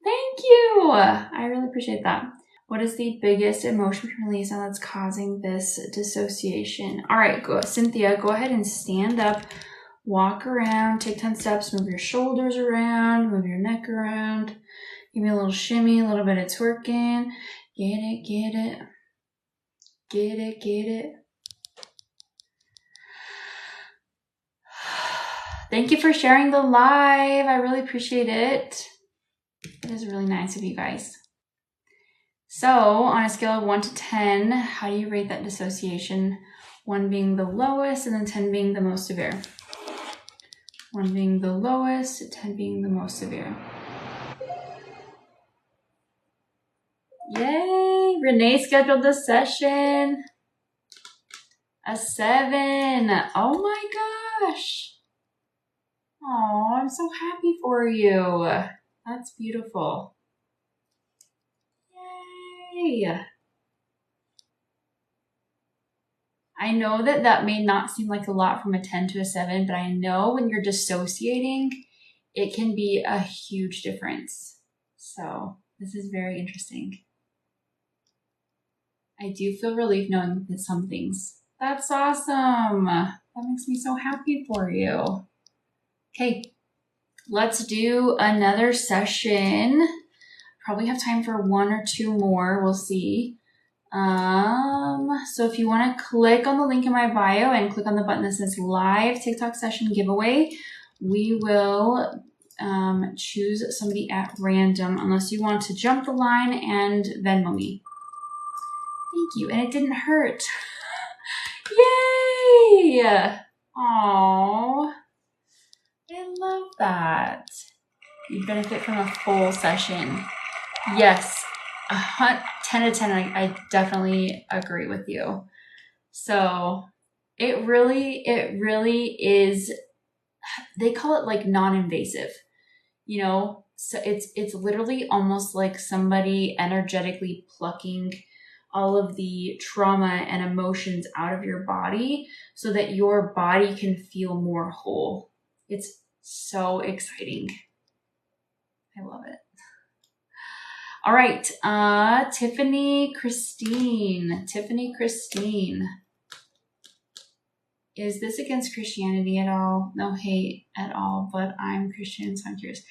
Thank you. I really appreciate that. What is the biggest emotion we can release on that's causing this dissociation? All right, go, Cynthia, go ahead and stand up. Walk around, take 10 steps, move your shoulders around, move your neck around. Give me a little shimmy, a little bit of twerking. Get it, get it. Get it, get it. Thank you for sharing the live. I really appreciate it. It is really nice of you guys. So on a scale of 1 to 10, how do you rate that dissociation? 1 being the lowest and then 10 being the most severe. 1 being the lowest, 10 being the most severe. Yay! Renee scheduled the session. A 7. Oh my gosh. Oh, I'm so happy for you. That's beautiful. Yay! I know that may not seem like a lot from a 10 to a 7, but I know when you're dissociating, it can be a huge difference. So this is very interesting. I do feel relief knowing that some things. That's awesome. That makes me so happy for you. Okay, let's do another session. Probably have time for 1 or 2 more. We'll see. So if you want to click on the link in my bio and click on the button that says live TikTok session giveaway, we will choose somebody at random unless you want to jump the line and Venmo me. Thank you. And it didn't hurt. Yay! Aww. I love that. You benefit from a full session. Yes. 10 to 10, I definitely agree with you. So it really is, they call it like non-invasive, you know? So it's literally almost like somebody energetically plucking all of the trauma and emotions out of your body so that your body can feel more whole. It's so exciting. I love it. All right, Tiffany Christine. Is this against Christianity at all? No hate at all, but I'm Christian, so I'm curious.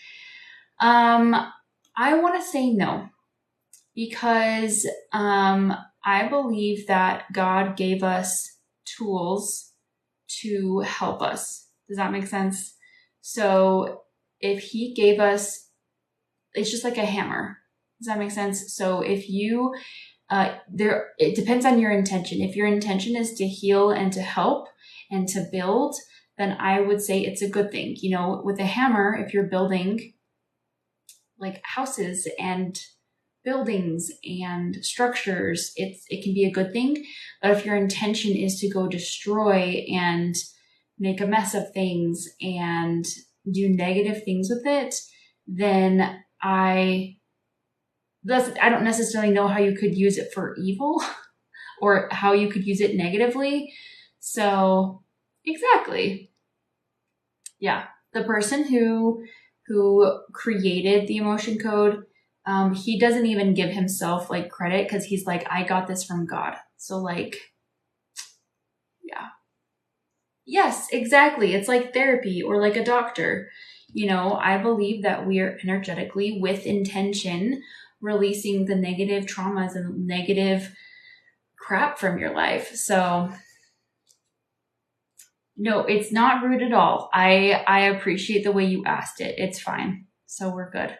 I want to say no, because I believe that God gave us tools to help us. Does that make sense? So if he gave us, it's just like a hammer. Does that make sense? So if you, it depends on your intention. If your intention is to heal and to help and to build, then I would say it's a good thing. You know, with a hammer, if you're building like houses and buildings and structures, it can be a good thing. But if your intention is to go destroy and make a mess of things and do negative things with it, then I don't necessarily know how you could use it for evil or how you could use it negatively. So exactly. Yeah. The person who created the emotion code, he doesn't even give himself like credit because he's like, I got this from God. So like, yeah. Yes, exactly. It's like therapy or like a doctor. I believe that we are energetically, with intention, releasing the negative traumas and negative crap from your life. So no, it's not rude at all. I appreciate the way you asked it. It's fine. So we're good.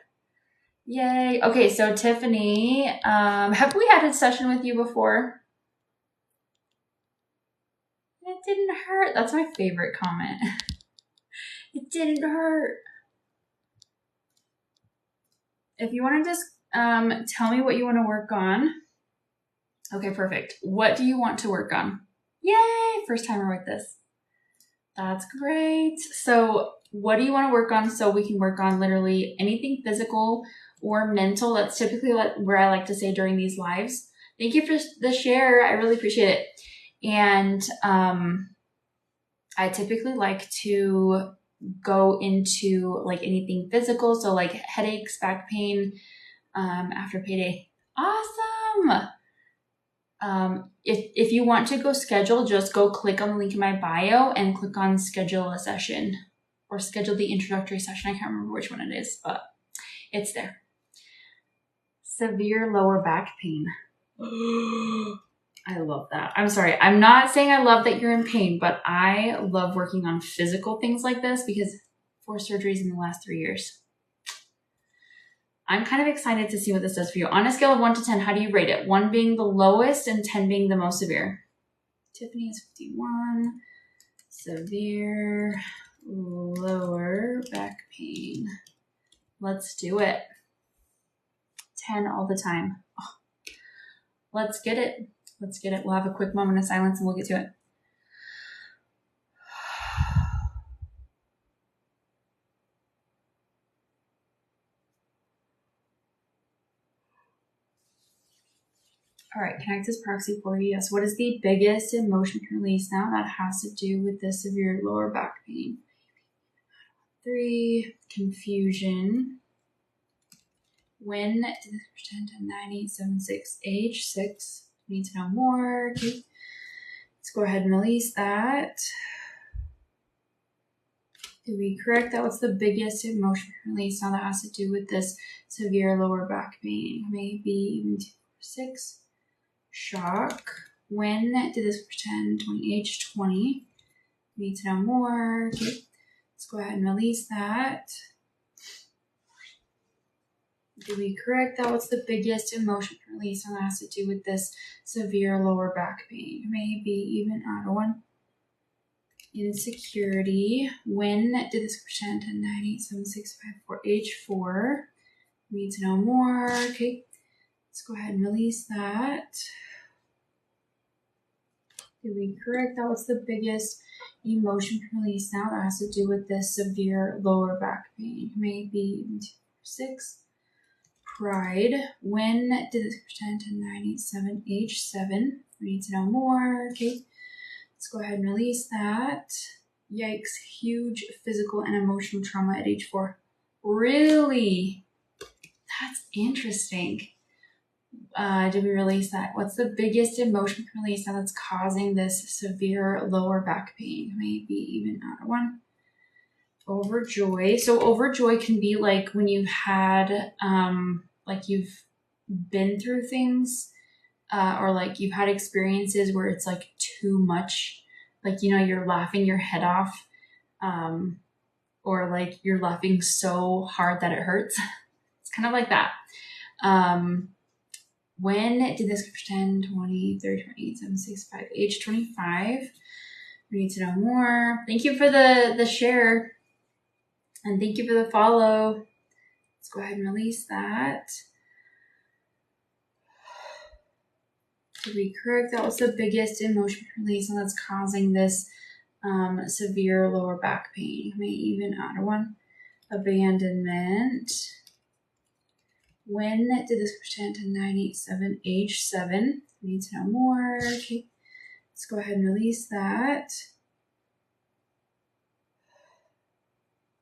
Yay. Okay, so Tiffany, have we had a session with you before? It didn't hurt. That's my favorite comment. It didn't hurt. If you want to just tell me what you want to work on. Okay, perfect. What do you want to work on? Yay, first timer with this. That's great. So what do you want to work on? So we can work on literally anything physical or mental. That's typically where I like to say during these lives. Thank you for the share. I really appreciate it. And I typically like to go into like anything physical. So like headaches, back pain, after payday. Awesome. If you want to go schedule, just go click on the link in my bio and click on schedule a session or schedule the introductory session. I can't remember which one it is, but it's there. Severe lower back pain. I love that. I'm sorry. I'm not saying I love that you're in pain, but I love working on physical things like this because 4 surgeries in the last 3 years. I'm kind of excited to see what this does for you. On a scale of 1 to 10, how do you rate it? 1 being the lowest and 10 being the most severe. Tiffany is 51. Severe lower back pain. Let's do it. 10 all the time. Oh, let's get it. Let's get it. We'll have a quick moment of silence and we'll get to it. All right, connect this proxy for you. Yes. What is the biggest emotion release now? That has to do with the severe lower back pain. 3, confusion. When did this pretend to 9876 age 6? Need to know more. Okay. Let's go ahead and release that. Did we correct that? What's the biggest emotion release now that has to do with this severe lower back pain? Maybe even 6. Shock. When did this pretend 20 age 20? Need to know more. Okay. Let's go ahead and release that. Did we correct that? What's the biggest emotion release that has to do with this severe lower back pain? Maybe even out of 1. Insecurity. When did this pretend to 987654 age 4? Need to know more. Okay. Let's go ahead and release that. Did we correct that? What's the biggest emotion release now that has to do with this severe lower back pain? Maybe 6. Pride. When did this pretend to 97 age 7? We need to know more. Okay. Let's go ahead and release that. Yikes. Huge physical and emotional trauma at age 4. Really? That's interesting. Did we release that? What's the biggest emotion release now that's causing this severe lower back pain? Maybe even out of 1. Overjoy. So overjoy can be like when you've had, like you've been through things, or like you've had experiences where it's like too much, like, you're laughing your head off, or like you're laughing so hard that it hurts. It's kind of like that. When did this pretend 20, 30, 28, 7, 6, 5, age 25? We need to know more. Thank you for the share. And thank you for the follow. Let's go ahead and release that. Did we correct that? Was the biggest emotion release and that's causing this severe lower back pain? May even out of 1. Abandonment. When did this pretend to 987 age 7? We need to know more. Okay. Let's go ahead and release that.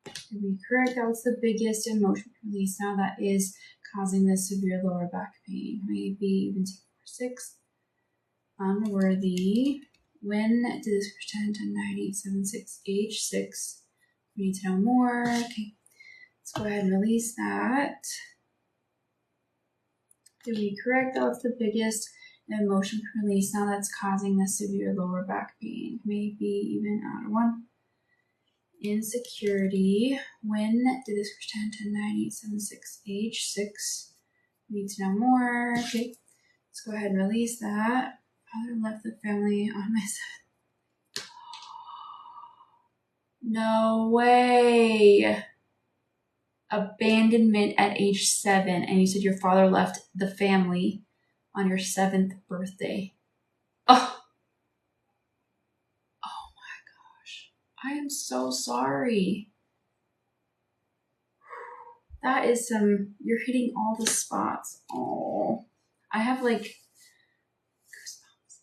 Did we correct that? Was the biggest emotion release now that is causing this severe lower back pain? Maybe even 6. Unworthy. When did this pretend to 9876 age 6? We need to know more. Okay, let's go ahead and release that. Did we correct? That's the biggest emotion release. Now that's causing the severe lower back pain. Maybe even out of 1. Insecurity. When did this reach 10, 10, 9, 8, 7, 6, age 6? We need to know more. Okay, let's go ahead and release that. Father left the family on my side. No way. Abandonment at age 7. And you said your father left the family on your 7th birthday. Oh my gosh. I am so sorry. That is you're hitting all the spots. Oh, I have like goosebumps.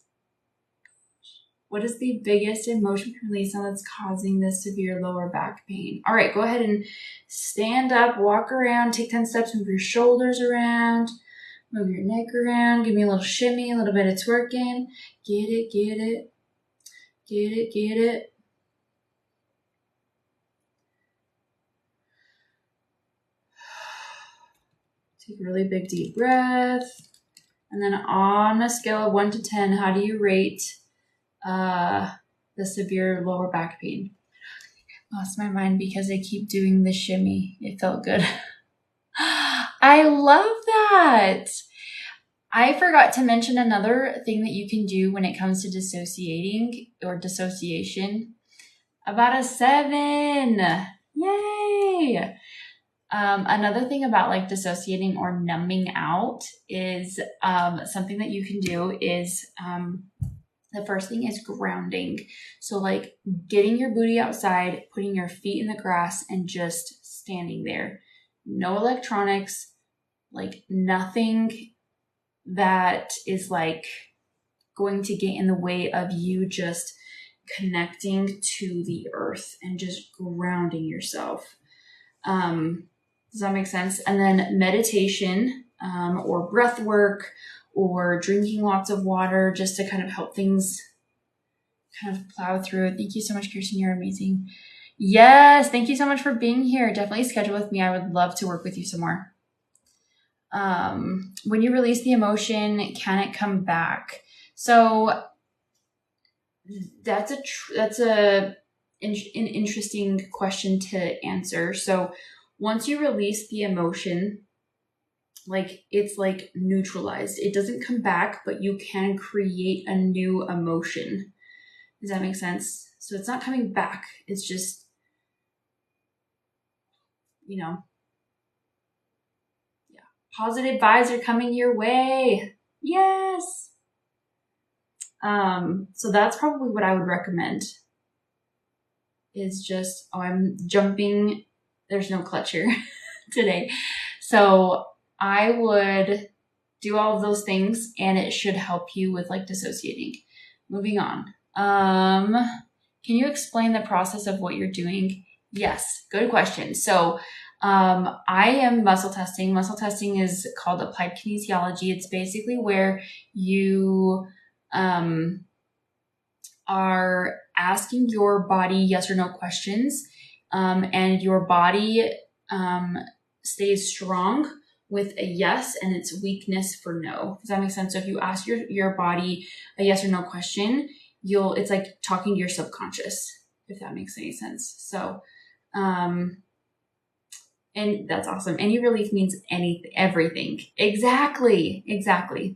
What is the biggest emotion release now that's causing this severe lower back pain? All right, go ahead and stand up, walk around, take 10 steps, move your shoulders around, move your neck around, give me a little shimmy, a little bit of twerking. Get it, get it, get it, get it. Take a really big deep breath. And then on a scale of 1 to 10, how do you rate the severe lower back pain? Lost my mind because I keep doing the shimmy. It felt good. I love that. I forgot to mention another thing that you can do when it comes to dissociating or dissociation. About a 7. Yay. Another thing about like dissociating or numbing out is something that you can do is the first thing is grounding. So like getting your booty outside, putting your feet in the grass and just standing there. No electronics, like nothing that is like going to get in the way of you just connecting to the earth and just grounding yourself. Does that make sense? And then meditation or breath work or drinking lots of water just to kind of help things kind of plow through it. Thank you so much, Kirsten. You're amazing. Yes, thank you so much for being here. Definitely schedule with me. I would love to work with you some more. When you release the emotion, can it come back? So that's an interesting question to answer. So once you release the emotion, like it's like neutralized. It doesn't come back, but you can create a new emotion. Does that make sense? So it's not coming back. It's just, yeah. Positive vibes are coming your way. Yes. So that's probably what I would recommend is just, I'm jumping. There's no clutch here today. So I would do all of those things and it should help you with like dissociating. Moving on. Can you explain the process of what you're doing? Yes, good question. So I am muscle testing. Muscle testing is called applied kinesiology. It's basically where you are asking your body yes or no questions, and your body stays strong with a yes and its weakness for no. Does that make sense? So if you ask your body a yes or no question, it's like talking to your subconscious, if that makes any sense. So, and that's awesome. Any relief means everything. Exactly.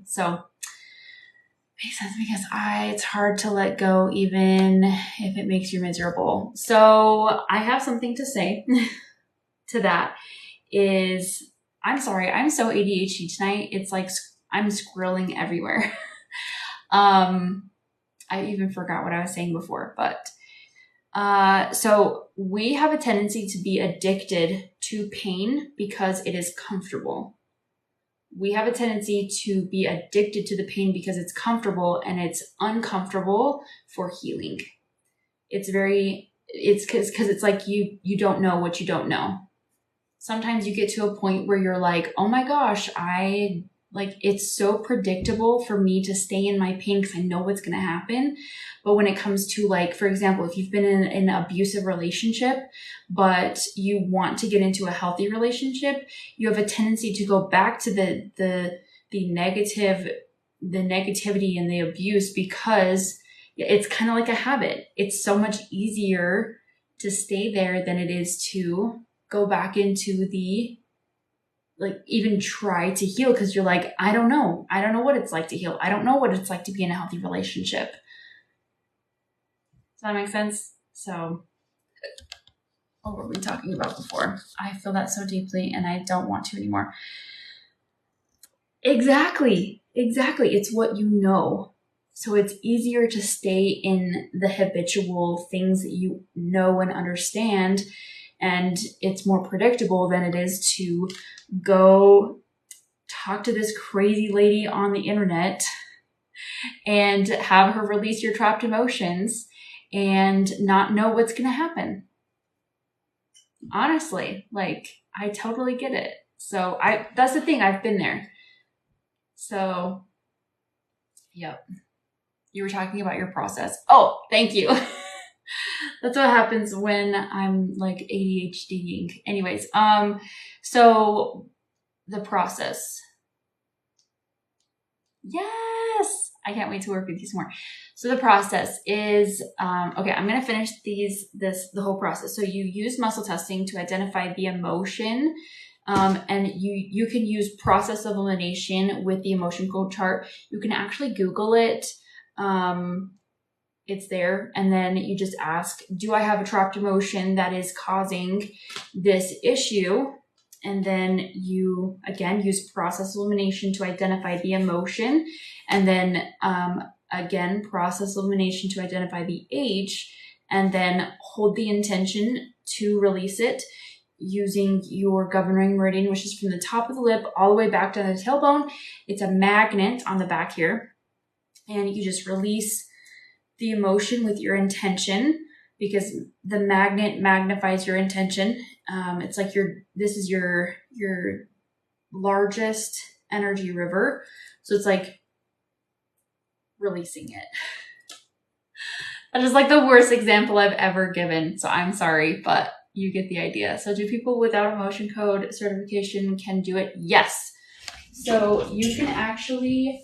So makes sense because it's hard to let go even if it makes you miserable. So I have something to say to that is, I'm sorry, I'm so ADHD tonight. It's like I'm squirreling everywhere. I even forgot what I was saying before, but so we have a tendency to be addicted to pain because it is comfortable. We have a tendency to be addicted to the pain because it's comfortable and it's uncomfortable for healing. It's because it's like you don't know what you don't know. Sometimes you get to a point where you're like, oh my gosh, I Like, it's so predictable for me to stay in my pain because I know what's going to happen. But when it comes to, like, for example, if you've been in an abusive relationship, but you want to get into a healthy relationship, you have a tendency to go back to the negativity and the abuse, because it's kind of like a habit. It's so much easier to stay there than it is to go back into the, like, even try to heal, because you're like, I don't know what it's like to heal. I don't know what it's like to be in a healthy relationship. Does that make sense? So, what were we talking about before? I feel that so deeply and I don't want to anymore. Exactly. It's what you know. So it's easier to stay in the habitual things that you know and understand, and it's more predictable than it is to go talk to this crazy lady on the internet and have her release your trapped emotions and not know what's going to happen. Honestly, like, I totally get it. So that's the thing. I've been there. So, yep. You were talking about your process. Oh, thank you. That's what happens when I'm like ADHDing. Anyways, so the process. Yes, I can't wait to work with you some more. So the process is, okay, I'm going to finish the whole process. So you use muscle testing to identify the emotion, and you can use process of elimination with the emotion code chart. You can actually Google it. It's there. And then you just ask, do I have a trapped emotion that is causing this issue? And then you, again, use process elimination to identify the emotion. And then, again, process elimination to identify the age. And then hold the intention to release it using your governing meridian, which is from the top of the lip all the way back to the tailbone. It's a magnet on the back here. And you just release the emotion with your intention, because the magnet magnifies your intention. It's like this is your largest energy river. So it's like releasing it. That is like the worst example I've ever given. So I'm sorry, but you get the idea. So do people without emotion code certification can do it? Yes. So you can actually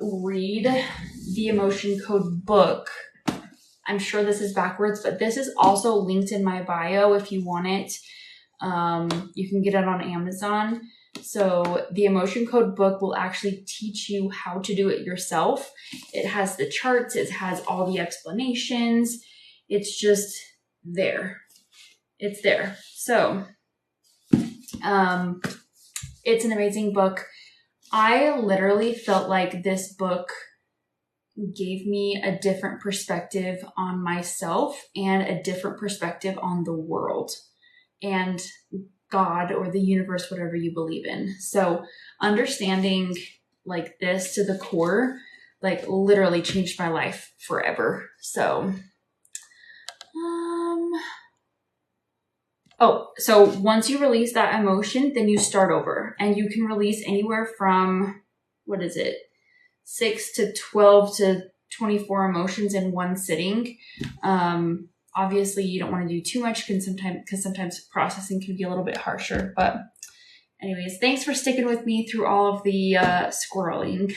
read the emotion code book. I'm sure this is backwards, but this is also linked in my bio if you want it. You can get it on Amazon. So the emotion code book will actually teach you how to do it yourself. It has the charts. It has all the explanations. It's just there. It's there. So it's an amazing book. I literally felt like this book gave me a different perspective on myself and a different perspective on the world and God or the universe, whatever you believe in. So understanding like this to the core, like literally changed my life forever. So, so once you release that emotion, then you start over, and you can release anywhere from, 6 to 12 to 24 emotions in one sitting. Obviously you don't want to do too much because sometimes processing can be a little bit harsher, but anyways, thanks for sticking with me through all of the squirreling.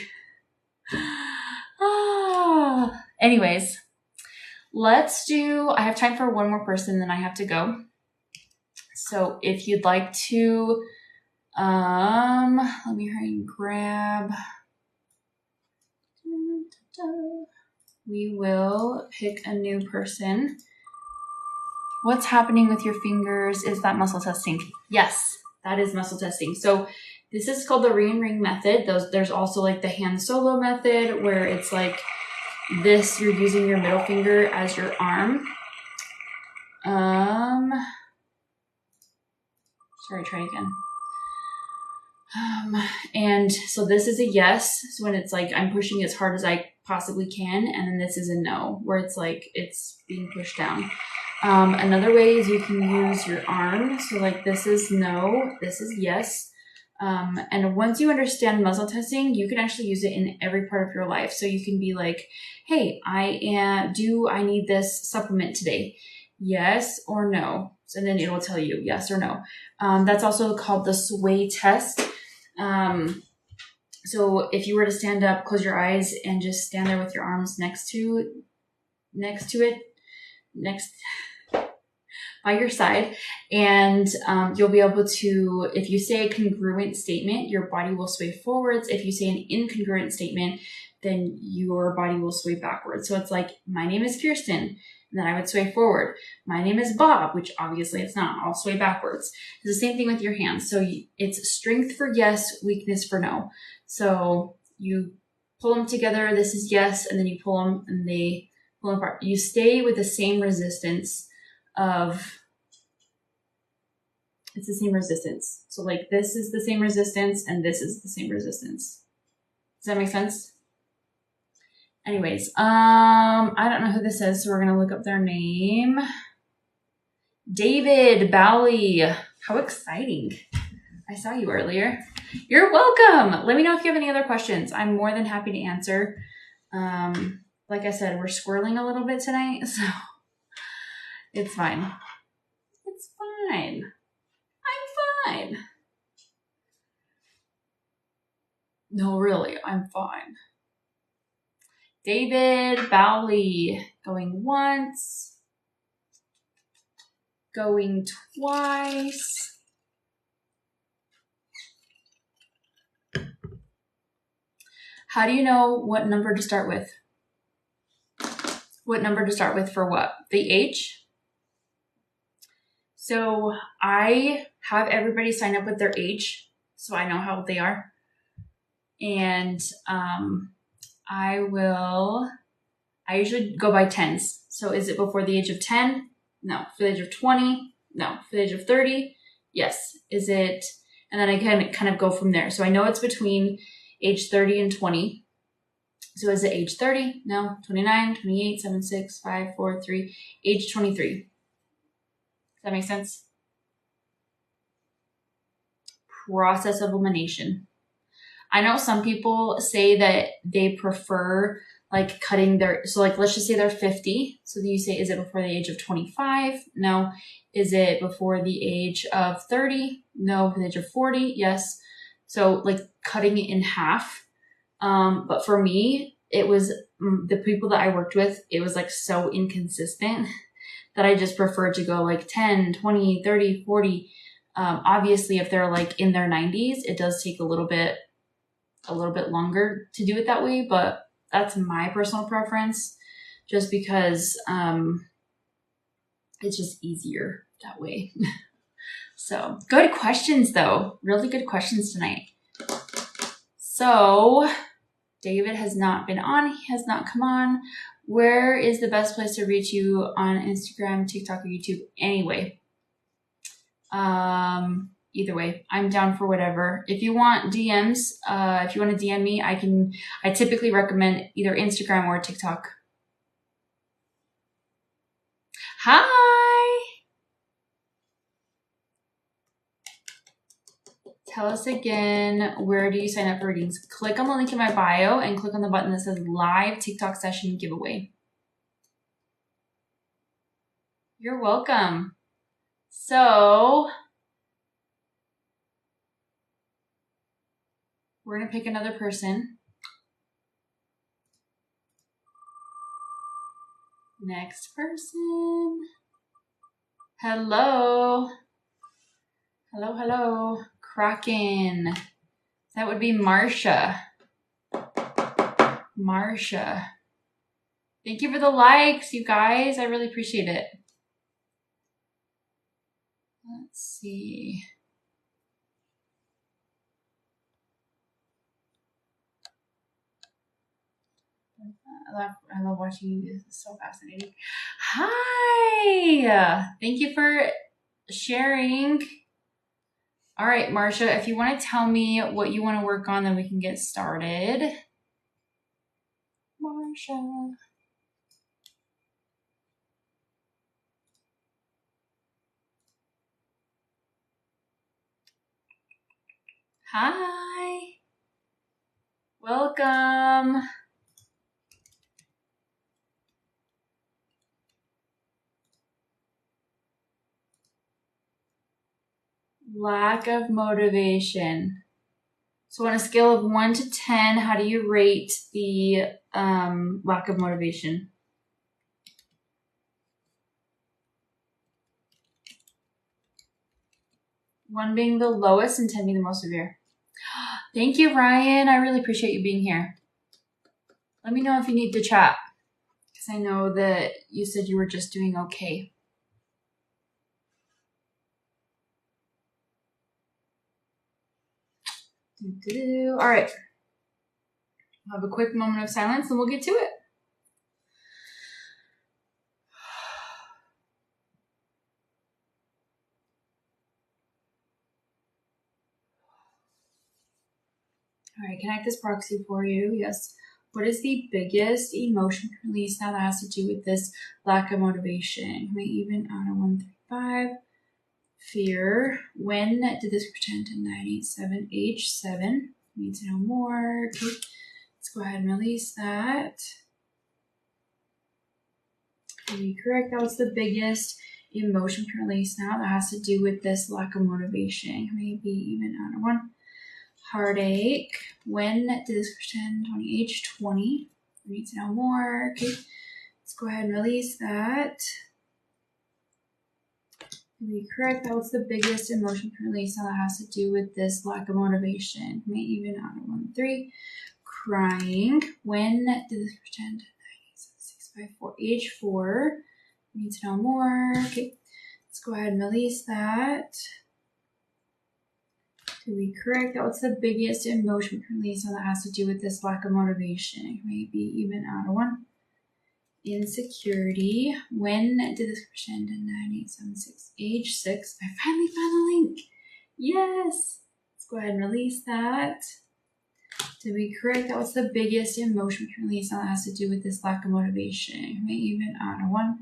Anyways, I have time for one more person, then I have to go. So if you'd like to, let me hurry and grab. We will pick a new person. What's happening with your fingers? Is that muscle testing? Yes, that is muscle testing. So this is called the ring method. There's also like the hand solo method, where it's like this, you're using your middle finger as your arm. Sorry, try again. And so this is a yes. So when it's like, I'm pushing as hard as I possibly can. And then this is a no, where it's like, it's being pushed down. Another way is you can use your arm. So like this is no, this is yes. And once you understand muscle testing, you can actually use it in every part of your life. So you can be like, hey, do I need this supplement today? Yes or no. And then it'll tell you yes or no. That's also called the sway test. So if you were to stand up, close your eyes and just stand there with your arms next to it, by your side, and you'll be able to, if you say a congruent statement, your body will sway forwards. If you say an incongruent statement, then your body will sway backwards. So it's like, my name is Kirsten, and then I would sway forward. My name is Bob, which obviously it's not. I'll sway backwards. It's the same thing with your hands. So it's strength for yes, weakness for no. So you pull them together. This is yes, and then you pull them, and they pull apart. You stay with the same resistance it's the same resistance. So like this is the same resistance and this is the same resistance. Does that make sense? Anyways, I don't know who this is, so we're going to look up their name. David Bowley. How exciting. I saw you earlier. You're welcome. Let me know if you have any other questions. I'm more than happy to answer. Like I said, we're squirreling a little bit tonight, so it's fine. It's fine. I'm fine. No, really, I'm fine. David Bowley, going once, going twice. How do you know what number to start with? What number to start with for what? The H? So I have everybody sign up with their age, so I know how old they are. And I usually go by tens. So is it before the age of 10? No. For the age of 20? No. For the age of 30? Yes. Is it, and then I can kind of go from there. So I know it's between age 30 and 20. So is it age 30? No. 29, 28, 7, 6, 5, 4, 3, age 23. Does that make sense? Process of elimination. I know some people say that they prefer like cutting their, so like let's just say they're 50. So you say, is it before the age of 25? No. Is it before the age of 30? No. Before the age of 40? Yes. So like cutting it in half. But for me, it was the people that I worked with, it was like so inconsistent that I just preferred to go like 10, 20, 30, 40. Obviously, if they're like in their 90s, it does take a little bit longer to do it that way, but that's my personal preference just because it's just easier that way. So good questions though. Really good questions tonight. So David has not been on. He has not come on. Where is the best place to reach you on Instagram, TikTok, or YouTube? Anyway, either way, I'm down for whatever. If you want DMs, if you want to DM me, I typically recommend either Instagram or TikTok. Hi. Tell us again, where do you sign up for readings? Click on the link in my bio and click on the button that says live TikTok session giveaway. You're welcome. So we're going to pick another person. Next person. Hello. Hello, hello. Kraken. That would be Marsha. Marsha. Thank you for the likes, you guys. I really appreciate it. Let's see. I love watching you. This is so fascinating. Hi. Thank you for sharing. All right, Marsha, if you want to tell me what you want to work on, then we can get started. Marsha. Hi. Welcome. Lack of motivation. So on a scale of 1 to 10, how do you rate the lack of motivation? One being the lowest and 10 being the most severe. Thank you, Ryan. I really appreciate you being here. Let me know if you need to chat, because I know that you said you were just doing okay. All right. We'll have a quick moment of silence and we'll get to it. All right, connect this proxy for you. Yes. What is the biggest emotion release now that has to do with this lack of motivation? May even out of 1 through 5. Fear. When did this pretend to 987 H7? Need to know more. Okay. Let's go ahead and release that. Okay, correct. That was the biggest emotion release now that has to do with this lack of motivation. Maybe even out of 1. Heartache. When did this pretend 20 H20? We need to know more. Okay. Let's go ahead and release that. Be correct. That was the biggest emotion release now that has to do with this lack of motivation. May even out of 1, 3. Crying. When did this pretend 6 by 4 H4? We need to know more. Okay. Let's go ahead and release that. To be correct, that was the biggest emotion release now that has to do with this lack of motivation. Maybe even out of 1. Insecurity. When did this pretend in 9876 H6? I finally found the link. Yes. Let's go ahead and release that. To be correct, that was the biggest emotion release now that has to do with this lack of motivation. Maybe even out of 1.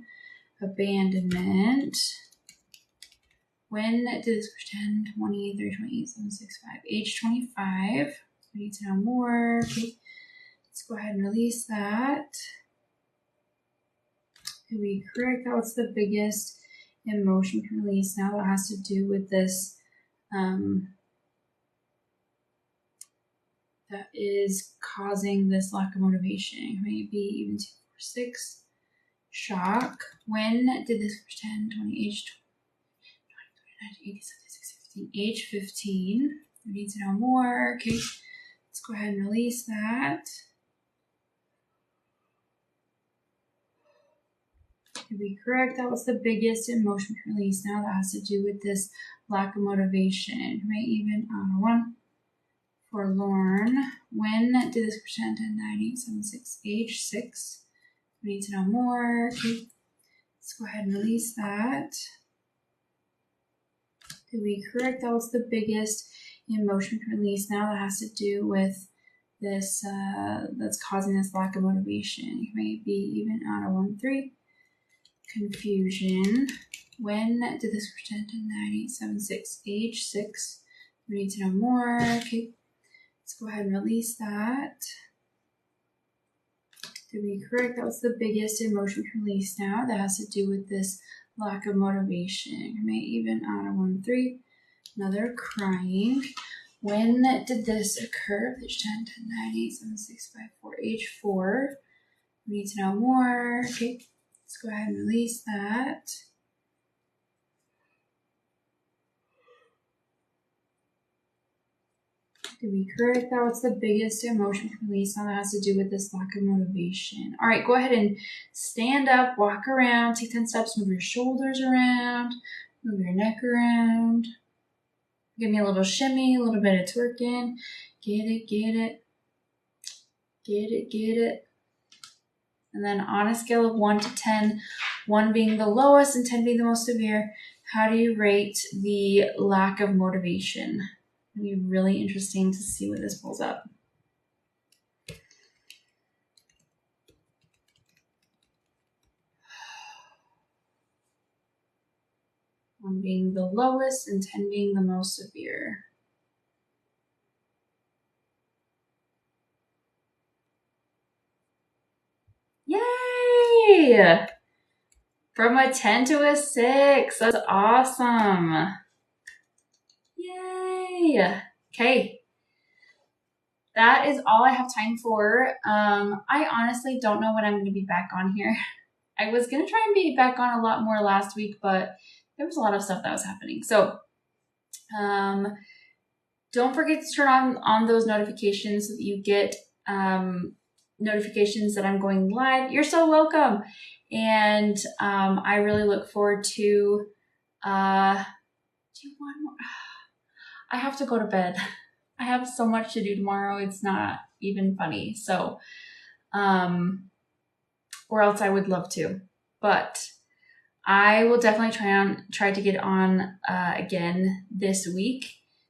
Abandonment. When did this pretend 28, 30, 28, 765 H25? We need to know more. Okay. Let's go ahead and release that. To be correct, that was the biggest emotion release now that has to do with this that is causing this lack of motivation. Maybe even 2, 4, 6. Shock. When did this pretend 20 H 15? We need to know more. Okay, let's go ahead and release that. To be correct, that was the biggest emotion release now that has to do with this lack of motivation. May even out of 1. Forlorn. When did this pretend in 9876 H6? We need to know more. Okay, let's go ahead and release that. To be correct, that was the biggest emotion release now that has to do with this that's causing this lack of motivation. It may be even out of 1, 3. Confusion. When did this pretend in 9876 H6? We need to know more. Okay, let's go ahead and release that. To be correct, that was the biggest emotion release now that has to do with this lack of motivation. May even out of 1, 3. Another crying. When did this occur? Pitch 10, 10, 9, 8, 7, 6, 5, 4, H4. We need to know more. Okay, let's go ahead and release that. To be correct, that was the biggest emotion release now that has to do with this lack of motivation. All right, go ahead and stand up, walk around, take 10 steps, move your shoulders around, move your neck around. Give me a little shimmy, a little bit of twerking. Get it, get it. Get it, get it. And then on a scale of 1 to 10, 1 being the lowest and 10 being the most severe, how do you rate the lack of motivation? It'll be really interesting to see what this pulls up. One being the lowest and 10 being the most severe. Yay! From a 10 to a 6. That's awesome. Yay! Okay. That is all I have time for. I honestly don't know when I'm going to be back on here. I was going to try and be back on a lot more last week, but there was a lot of stuff that was happening. So, don't forget to turn on those notifications so that you get notifications that I'm going live. You're so welcome. And I really look forward to do one more. I have to go to bed. I have so much to do tomorrow. It's not even funny. So, or else I would love to, but I will definitely try to get on again this week.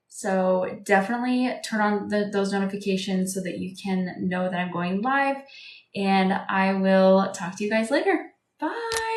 So definitely turn on those notifications so that you can know that I'm going live, and I will talk to you guys later. Bye.